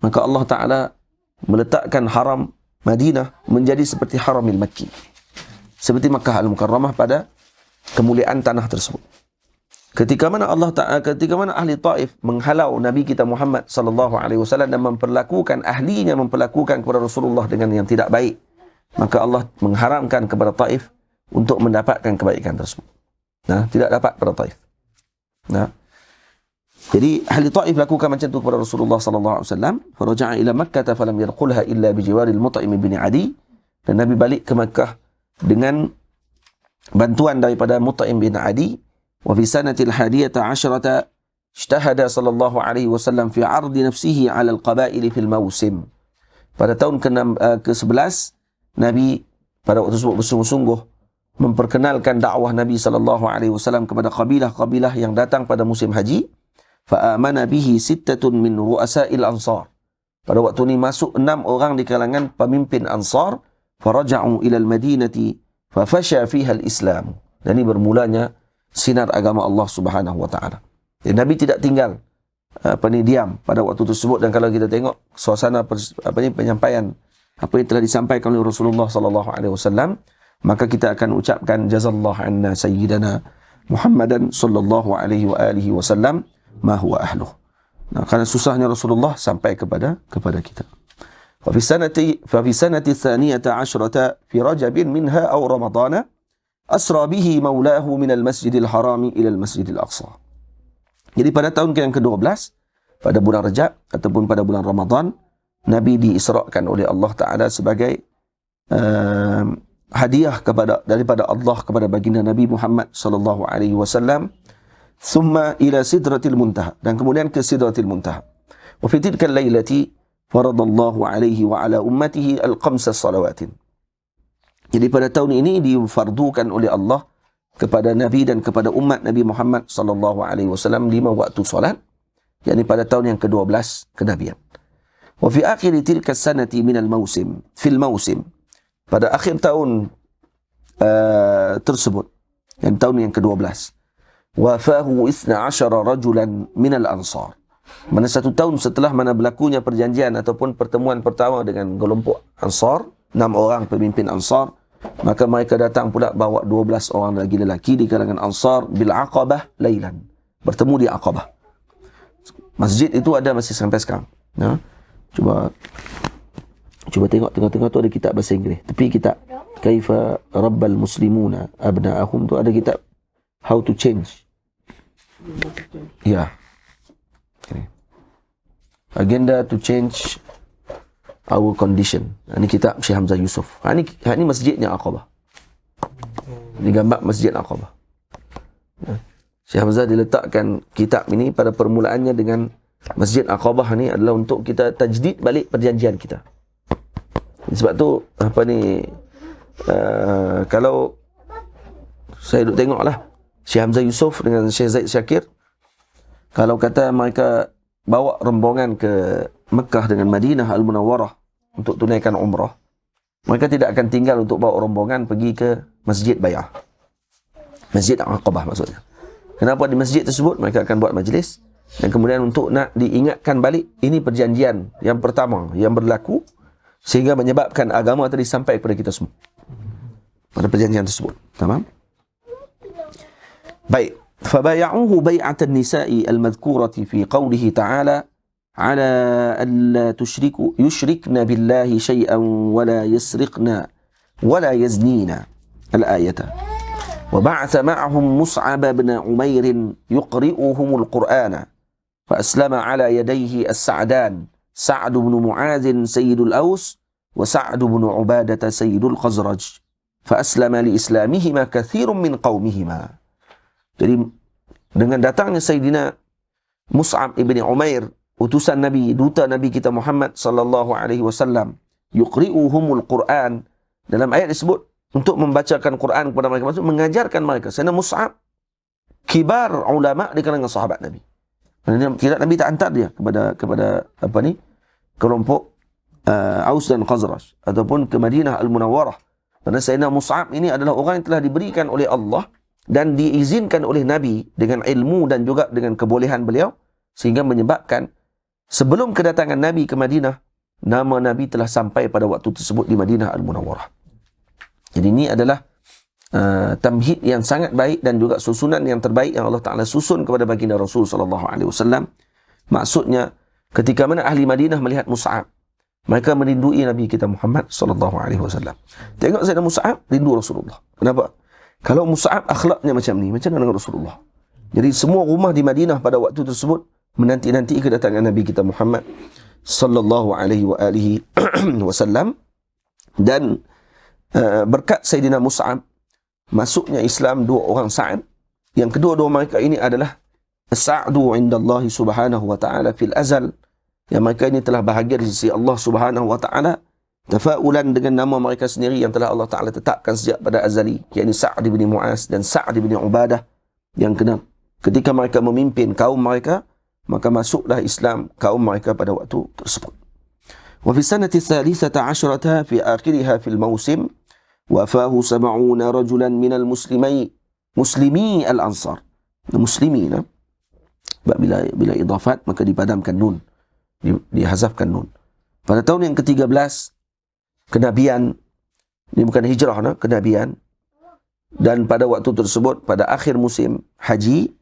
maka Allah Ta'ala meletakkan haram Madinah menjadi seperti Haramil Makki, seperti Makkah Al-Mukarramah pada kemuliaan tanah tersebut. Ketika mana ahli Taif menghalau Nabi kita Muhammad sallallahu alaihi wasallam dan memperlakukan kepada Rasulullah dengan yang tidak baik, maka Allah mengharamkan kepada Taif untuk mendapatkan kebaikan tersebut. Tidak dapat pada Taif. Jadi ahli Taif lakukan macam tu kepada Rasulullah sallallahu alaihi wasallam. Faraja'a ila Makkah falam yadkhulha illa bi jiwaril Mut'im bin Adi. Dan Nabi balik ke Makkah dengan bantuan daripada Mut'im bin Adi. Wa fi sanatil hadiyata 'asyrata ijtahada sallallahu alaihi wasallam fi 'ardi nafsihi 'ala al-qaba'il fil mawsim. Pada tahun ke-11 Nabi pada waktu tersebut bersungguh-sungguh memperkenalkan dakwah Nabi sallallahu alaihi wasallam kepada kabilah-kabilah yang datang pada musim haji. Fa'amana bihi sittatun min ru'asa'il ansar. Pada waktu ini masuk 6 orang di kalangan pemimpin Ansar. Faraja'u ilal madinati fafasha fiha al-Islam. Dan ini bermulanya sinar agama Allah Subhanahu wa taala. Dan Nabi tidak tinggal diam pada waktu tersebut. Dan kalau kita tengok suasana penyampaian apa yang telah disampaikan oleh Rasulullah sallallahu alaihi wasallam, maka kita akan ucapkan jazallahu anna sayyidana Muhammadan sallallahu alaihi wa alihi wasallam ma huwa ahluh. Nah, karena susahnya Rasulullah sampai kepada kita. Fa fi sanati tsaniyata 'asyrata fi Rajab minha aw Ramadana asra bihi maulahu min al-Masjidil Harami ila al-Masjidil Aqsa. Jadi pada tahun yang ke-12 pada bulan Rajab ataupun pada bulan Ramadan, Nabi diisrakan oleh Allah Taala sebagai hadiah daripada Allah kepada baginda Nabi Muhammad sallallahu alaihi wasallam. Thumma ila sidratil muntaha, dan kemudian ke sidratil muntaha. Wa fi tilka al-lailati faradallahu alaihi wa ala ummatihi al-khamsa salawatin. Jadi pada tahun ini difardukan oleh Allah kepada Nabi dan kepada umat Nabi Muhammad sallallahu alaihi wasallam 5 waktu solat, yakni pada tahun yang ke-12 kenabian. Wa fi akhir tilka sanati min al-mawsim, fil mawsim, pada akhir tahun tersebut, yang tahun yang ke-12, wafahu 12 rajulan minal ansar. Mana satu tahun setelah mana berlakunya perjanjian ataupun pertemuan pertama dengan kelompok Ansar, 6 orang pemimpin Ansar, maka mereka datang pula bawa 12 orang lagi lelaki di kalangan Ansar bil Aqabah lailan, bertemu di Aqabah. Masjid itu ada masih sampai sekarang. Ya. Cuba tengok tengah-tengah tu ada kitab bahasa Inggeris. Tepi kitab Kaifa Rabbal Muslimuna Abna'ahum tu ada kitab How to Change. Ya. Okay. Agenda to change our condition. Ini kitab Syekh Hamzah Yusof. Ini masjidnya Aqabah. Ini gambar masjid Aqabah. Syekh Hamzah diletakkan kitab ini pada permulaannya dengan masjid Aqabah ni adalah untuk kita tajdid balik perjanjian kita. Sebab tu kalau saya duk tengoklah Syekh Hamzah Yusof dengan Syekh Zaid Syakir, kalau kata mereka bawa rombongan ke Mekah dengan Madinah Al-Munawwarah untuk tunaikan umrah, mereka tidak akan tinggal untuk bawa rombongan pergi ke Masjid Bai'ah, Masjid Aqabah maksudnya. Kenapa di masjid tersebut? Mereka akan buat majlis, dan kemudian untuk nak diingatkan balik, ini perjanjian yang pertama yang berlaku sehingga menyebabkan agama tadi sampai kepada kita semua pada perjanjian tersebut. Tamam? Baik, fabaya'uhu bai'atan nisa'i al-madhkurati fi qawlihi ta'ala ala alla yushrikna billahi shay'an wa la yasriqna wa la yaznina al-ayata. Wa ba'atha ma'ahum Mus'ab bin Umair yuqri'uhum al-Qur'ana fa aslama ala yadayhi as-Sa'dan Sa'd bin Mu'adh sayyidul Aws wa Sa'd bin Ubadah sayyidul Khazraj fa aslama li islamihima kathirun min qaumihima. Jadi dengan datangnya Sayyidina Mus'ab ibn Umair, utusan Nabi, duta Nabi kita Muhammad sallallahu alaihi wasallam, yuqri'uhumul Qur'an, dalam ayat disebut untuk membacakan Quran kepada mereka, maksud mengajarkan mereka. Sayyidina Mus'ab kibar ulama di kalangan sahabat Nabi. Tidak, Nabi tak hantar dia kepada kelompok Aus dan Khazraj ataupun ke Madinah Al-Munawwarah. Karena Sayyidina Mus'ab ini adalah orang yang telah diberikan oleh Allah dan diizinkan oleh Nabi dengan ilmu dan juga dengan kebolehan beliau, sehingga menyebabkan sebelum kedatangan Nabi ke Madinah, nama Nabi telah sampai pada waktu tersebut di Madinah Al-Munawwarah. Jadi ini adalah tamhid yang sangat baik dan juga susunan yang terbaik yang Allah Ta'ala susun kepada baginda Rasul SAW. Maksudnya, ketika mana ahli Madinah melihat Mus'ab, mereka merindui Nabi kita Muhammad SAW. Tengok Sayyidina Mus'ab, rindu Rasulullah. Kenapa? Kalau Mus'ab akhlaknya macam ni, macam mana dengan Rasulullah? Jadi semua rumah di Madinah pada waktu tersebut menanti-nanti kedatangan Nabi kita Muhammad sallallahu alaihi wa alihi wasallam. Dan berkat Sayyidina Mus'ab masuknya Islam dua orang Sa'ad, yang kedua-dua mereka ini adalah Sa'du indallahi subhanahu wa ta'ala fil azal, yang mereka ini telah bahagia di sisi Allah subhanahu wa ta'ala tafaulan dengan nama mereka sendiri yang telah Allah Ta'ala tetapkan sejak pada azali, yakni Sa'd bin Mu'az dan Sa'd bin Ubadah, yang ketika mereka memimpin kaum mereka, maka masuklah Islam kaum mereka pada waktu tersebut. Wa fi sanati thalithata asyrata fi akhiriha fil mawsim wafahu 70 rajulan minal muslimi al-ansar. Muslimina, bila idafat maka dipadamkan nun, dihazafkan nun. Pada tahun yang ke-13 kenabian, ini bukan hijrah, kenabian, dan pada waktu tersebut pada akhir musim haji,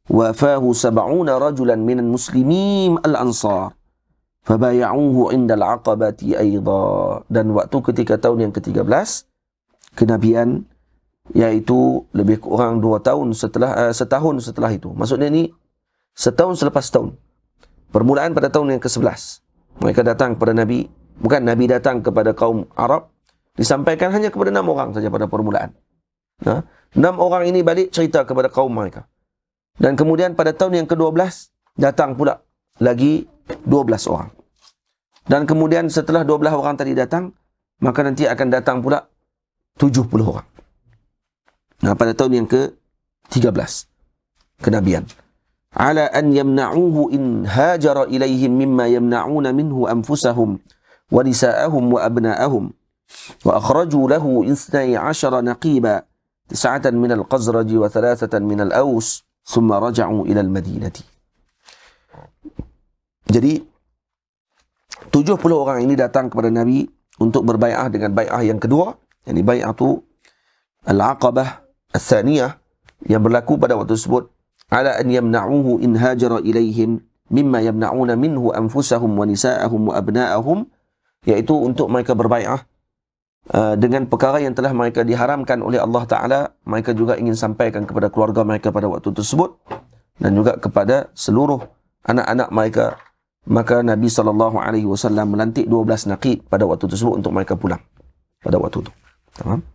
wafahu 70 rajulan minan muslimin al-ansar fabaya'uhu 'inda al-'aqabati aidha. Dan waktu ketika tahun yang ke-13 kenabian, iaitu lebih kurang 2 tahun setelah setahun setelah itu. Maksudnya ni setahun selepas tahun. Permulaan pada tahun yang ke-11. Mereka datang kepada Nabi, bukan Nabi datang kepada kaum Arab, disampaikan hanya kepada 6 orang saja pada permulaan. 6 orang ini balik cerita kepada kaum mereka. Dan kemudian pada tahun yang ke-12 datang pula lagi 12 orang. Dan kemudian setelah 12 orang tadi datang, maka nanti akan datang pula 70 orang. Pada tahun yang ke-13 kenabian, ala an yamna'uhu in hajara ilaihim mimma yamna'una minhu anfusahum wa nisa'ahum wa abna'ahum wa akhraju lahu 12 naqiba 9 min al-Qazraj wa 3 min al-Aws thumma raja'u ila al-Madinati. Jadi 70 orang ini datang kepada Nabi untuk berbai'ah dengan bai'ah yang kedua, yakni bai'atu al-Aqabah al-Thaniyah, yang berlaku pada waktu tersebut, ala an yamna'uhu in hajara ilaihim mimma yamna'una minhu anfusahum wa nisa'ahum wa abna'ahum, iaitu untuk mereka berbai'ah dengan perkara yang telah mereka diharamkan oleh Allah Ta'ala, mereka juga ingin sampaikan kepada keluarga mereka pada waktu tersebut, dan juga kepada seluruh anak-anak mereka. Maka Nabi SAW melantik 12 naqib pada waktu tersebut untuk mereka pulang pada waktu itu. Faham?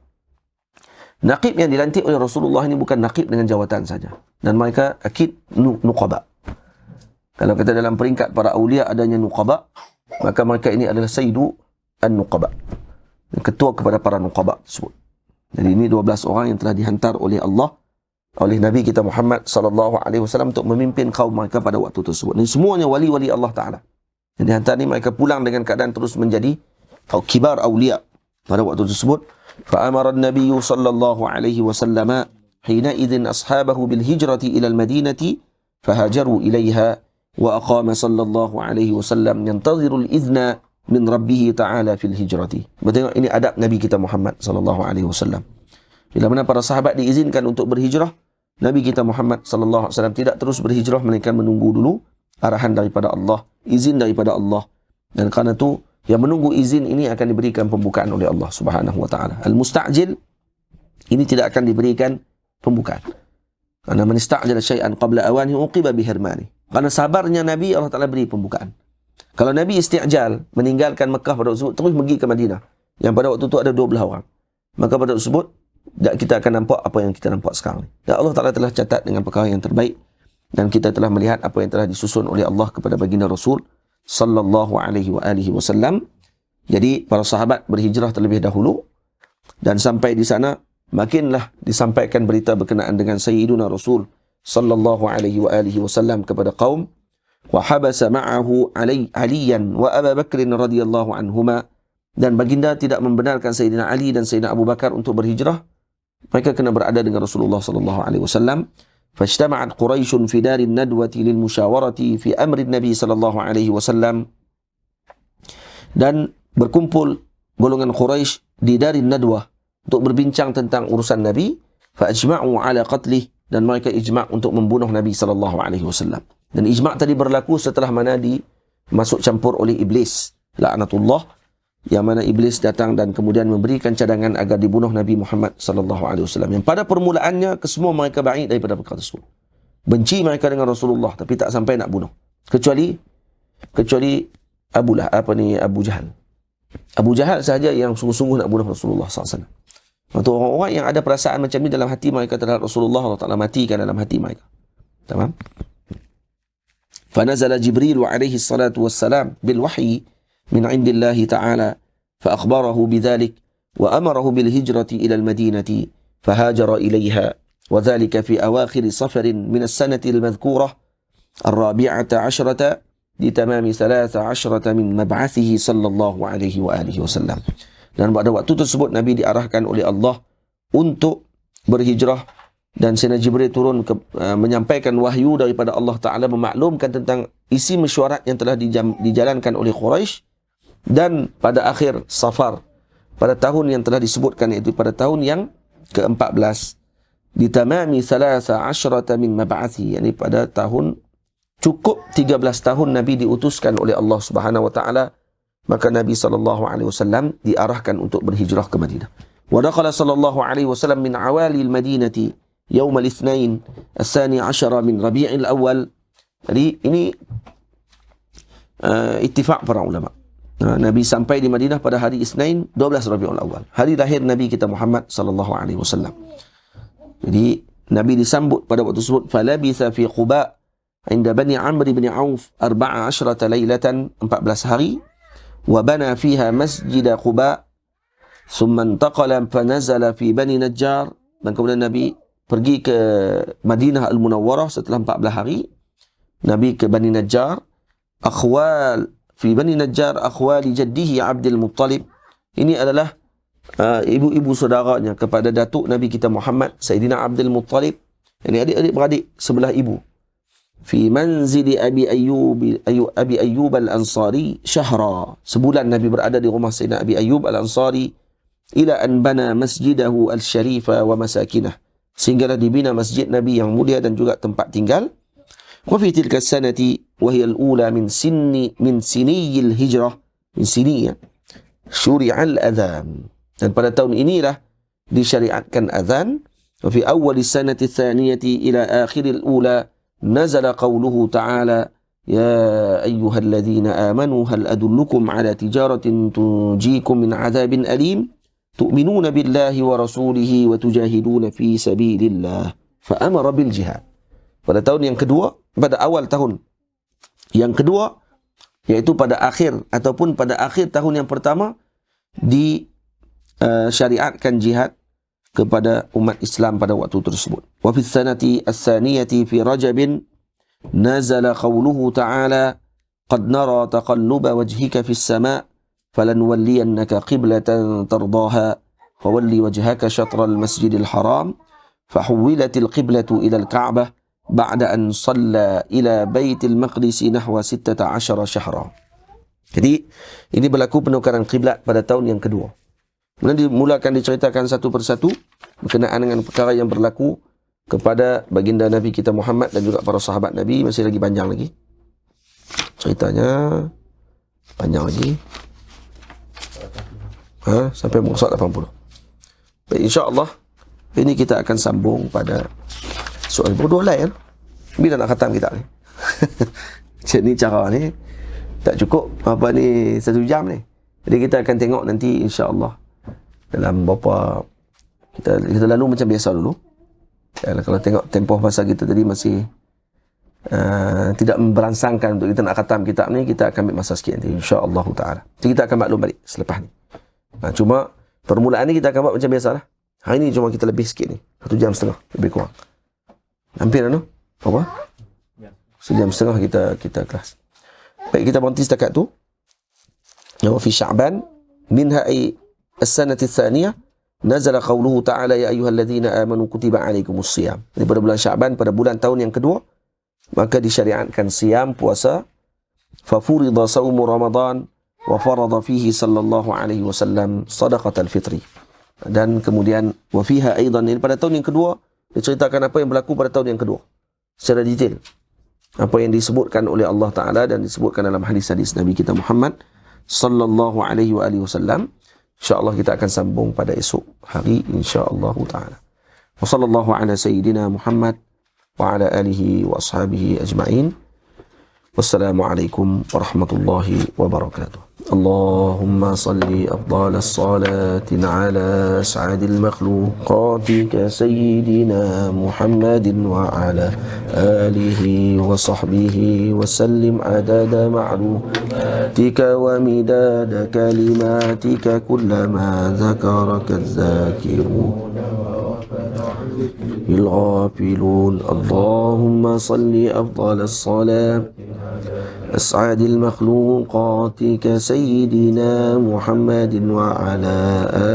Naqib yang dilantik oleh Rasulullah ini bukan naqib dengan jawatan saja, dan mereka akid nuqaba. Kalau kata dalam peringkat para awliya adanya nuqaba, maka mereka ini adalah sayyidu an-nuqaba, ketua kepada para nuqaba tersebut. Jadi ini 12 orang yang telah dihantar oleh Allah, oleh Nabi kita Muhammad SAW untuk memimpin kaum mereka pada waktu tersebut. Ini semuanya wali-wali Allah Ta'ala. Jadi hantar ni mereka pulang dengan keadaan terus menjadi kibar awliya pada waktu tersebut. فأمر النبي صلى الله عليه وسلم حينئذ أصحابه بالهجرة إلى المدينة فهاجروا إليها وأقام صلى الله عليه وسلم ينتظر الإذن من ربه تعالى في الهجرة. Bertengok ini adab Nabi kita Muhammad sallallahu alaihi wasallam. Bila mana para sahabat diizinkan untuk berhijrah, Nabi kita Muhammad sallallahu alaihi wasallam tidak terus berhijrah, melainkan menunggu dulu arahan daripada Allah, izin daripada Allah. Dan kerana itu yang menunggu izin ini akan diberikan pembukaan oleh Allah Subhanahu wa taala. Al-musta'jil ini tidak akan diberikan pembukaan. Karena man ista'jala syai'an qabla awanihi uqiba bihirmani. Karena sabarnya Nabi, Allah Taala beri pembukaan. Kalau Nabi isti'jal meninggalkan Mekah pada waktu tersebut terus pergi ke Madinah, yang pada waktu itu ada 12 orang, maka pada waktu tersebut kita akan nampak apa yang kita nampak sekarang. Dan Allah Taala telah catat dengan perkara yang terbaik, dan kita telah melihat apa yang telah disusun oleh Allah kepada baginda Rasul sallallahu alaihi wa alihi wasallam. Jadi para sahabat berhijrah terlebih dahulu, dan sampai di sana makinlah disampaikan berita berkenaan dengan Sayyiduna Rasul sallallahu alaihi wa alihi wasallam kepada kaum. Wa habasa ma'ahu Aliyan wa Abu Bakr radhiyallahu anhuma, dan baginda tidak membenarkan Sayyidina Ali dan Sayyidina Abu Bakar untuk berhijrah. Mereka kena berada dengan Rasulullah sallallahu alaihi wasallam. فاجتمعت قريش في دار الندوة للمشاورة في أمر النبي صلى الله عليه وسلم. Dan berkumpul golongan Quraisy di Darin Nadwah untuk berbincang tentang urusan Nabi. فأجمعوا على قتله, dan mereka ijma' untuk membunuh Nabi sallallahu alaihi wasallam. Dan ijma' tadi berlaku setelah mana masuk campur oleh iblis laknatullah, yang mana iblis datang dan kemudian memberikan cadangan agar dibunuh Nabi Muhammad sallallahu alaihi wasallam. Yang pada permulaannya kesemua mereka baik daripada perkara tersebut. Benci mereka dengan Rasulullah tapi tak sampai nak bunuh. kecuali Abu Jahal. Abu Jahal sahaja yang sungguh-sungguh nak bunuh Rasulullah SAW. Waktu orang-orang yang ada perasaan macam ni dalam hati mereka terhadap Rasulullah, Allah Ta'ala matikan dalam hati mereka. Tamam? فنزل جبريل عليه الصلاة والسلام بالوحي من عند الله تعالى فأخبره بذلك وأمره بالهجرة إلى المدينة فهاجر إليها وذلك في أواخر صفر من السنة المذكورة 14 لتمام 13 من مبعثه صلى الله عليه وآله وسلم. Dan pada waktu tersebut Nabi diarahkan oleh Allah untuk berhijrah, dan Sayyidina Jibril turun menyampaikan wahyu daripada Allah Ta'ala memaklumkan tentang isi mesyuarat yang telah dijalankan oleh Quraisy. Dan pada akhir Safar, pada tahun yang telah disebutkan, iaitu pada tahun yang ke-14, ditamami 13 min mab'athi, yakni pada tahun cukup 13 tahun Nabi diutuskan oleh Allah Subhanahu wa Ta'ala, maka Nabi SAW diarahkan untuk berhijrah ke Madinah. Wa dakhala sallallahu alaihi wasallam min awali al-Madinati يوم الاثنين 12 من ربيع الأول. Jadi ini ittifaq para ulama. Nabi sampai di Madinah pada hari Isnin 12 Rabiul Awal, hari lahir Nabi kita Muhammad sallallahu alaihi wasallam. Jadi Nabi disambut pada waktu tersebut, falabitha fi Quba inda Bani Amr bin Auf 14 lailatan, 14 hari, wa bana fiha masjid Quba, thumma intaqala fanazala fi Bani Najjar. Dan kemudian Nabi pergi ke Madinah Al-Munawwarah setelah 14 hari. Nabi ke Bani Najjar. Fi Bani Najjar akhwali jaddihi Abdul Muttalib. Ini adalah ibu-ibu saudaranya kepada datuk Nabi kita Muhammad, Sayyidina Abdul Muttalib. Ini adik-adik beradik sebelah ibu. Fi manzili Abi Ayyub Al-Ansari syahra. Sebulan Nabi berada di rumah Sayyidina Abi Ayyub Al-Ansari, ila an bana masjidahu al-syarifa wa masakinah, sehinggalah dibina masjid Nabi yang mulia dan juga tempat tinggal. Wa fi tilka sanati wa hiya al-ula min siniyil hijrah, min siniyya syuri'a al-adhan. Dan pada tahun inilah disyariatkan azan. Wa fi awwal sanati thaniyati ila akhir al-ula nazala qawluhu ta'ala ya ayyuhalladzina amanu hal adullukum ala tijaratin tunjikum min adhabin alim tu'minuna billahi wa rasulihi wa tujahiduna fi sabilillah fa amara bil jihad. Pada tahun yang kedua, pada awal tahun yang kedua, iaitu pada akhir ataupun pada akhir tahun yang pertama, syariatkan jihad kepada umat Islam pada waktu tersebut. Wa fi sanati as-saniyati fi Rajab nazala qawluhu ta'ala qad nara taqalluba wajhika fis sama' فلنولينك قبلة ترضاها فولي وجهك شطر المسجد الحرام فحولت القبلة إلى الكعبة بعد أن صلى إلى بيت المقدس نحو 16 شهرا. Jadi ini berlaku penukaran kiblat pada tahun yang kedua. Kemudian dimulakan diceritakan satu persatu berkenaan dengan perkara yang berlaku kepada baginda Nabi kita Muhammad dan juga para sahabat Nabi. Masih lagi panjang lagi ceritanya, panjang lagi. Sampai muka 80. Baik, insya-Allah ini kita akan sambung pada soal bodoh lain. Bila nak khatam kita ni? Macam ni cara ni tak cukup apa ni 1 jam ni. Jadi kita akan tengok nanti insya-Allah dalam berapa kita lalu macam biasa dulu. Kalau tengok tempoh masa kita tadi masih tidak memberangsangkan untuk kita nak khatam kitab ni, kita akan ambil masa sikit nanti insya-Allah taala. Jadi kita akan maklum balik selepas ni. Cuma permulaan ni kita akan buat macam biasalah. Hari ni cuma kita lebih sikit ni, 1 jam setengah lebih kurang. Hampir apa? 1 jam setengah kita kelas. Baik, kita berhenti setakat tu. Wa fi Sya'ban minha ay as-sanati ats-tsaniyah nazala qawluhu ta'ala ya ayyuhalladzina amanu kutiba 'alaikumus shiyam. Jadi pada bulan Sya'ban, pada bulan tahun yang kedua, maka disyariatkan siam, puasa. Fa furida shaumu Ramadan wa farada fihi sallallahu alaihi wasallam sadaqatal fitri. Dan kemudian wa fiha aidan, ini pada tahun yang kedua diceritakan apa yang berlaku pada tahun yang kedua secara detail, apa yang disebutkan oleh Allah Ta'ala dan disebutkan dalam hadis-hadis Nabi kita Muhammad sallallahu alaihi wasallam. InsyaAllah kita akan sambung pada esok hari insyaAllah Ta'ala. Wa sallallahu ala sayyidina Muhammad wa ala alihi wa ashabihi ajma'in. Wassalamualaikum warahmatullahi wabarakatuh. اللهم صل أفضل الصلاة على أسعد المخلوقات كسيدنا محمد وعلى آله وصحبه وسلم عدد معلوماتك ومداد كلماتك كلما ذكرك الذاكرون الغافلون. اللهم صل أفضل الصلاة أسعد المخلوقات كسيدنا محمد وعلى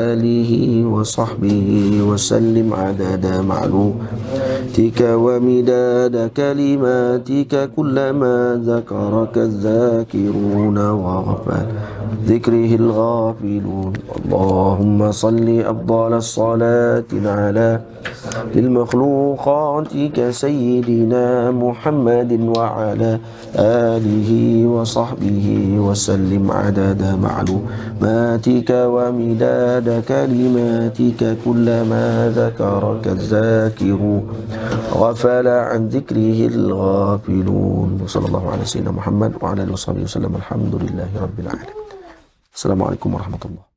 آله وصحبه وسلم عدد معلوماتك ومداد كلماتك كلما ذكرك الذاكرون وغفل ذكره الغافلون. اللهم صل أفضل الصلاة على المخلوقات كسيدنا محمد وعلى آله وصحبه وسلم عدد معلوماتك ومداد كلماتك كلما ذكرك الذاكرون غفل عن ذكره الغافلون. وصلى الله على سيدنا محمد وعلى آله وصحبه وسلم. الحمد لله رب العالمين. Assalamualaikum warahmatullahi wabarakatuh.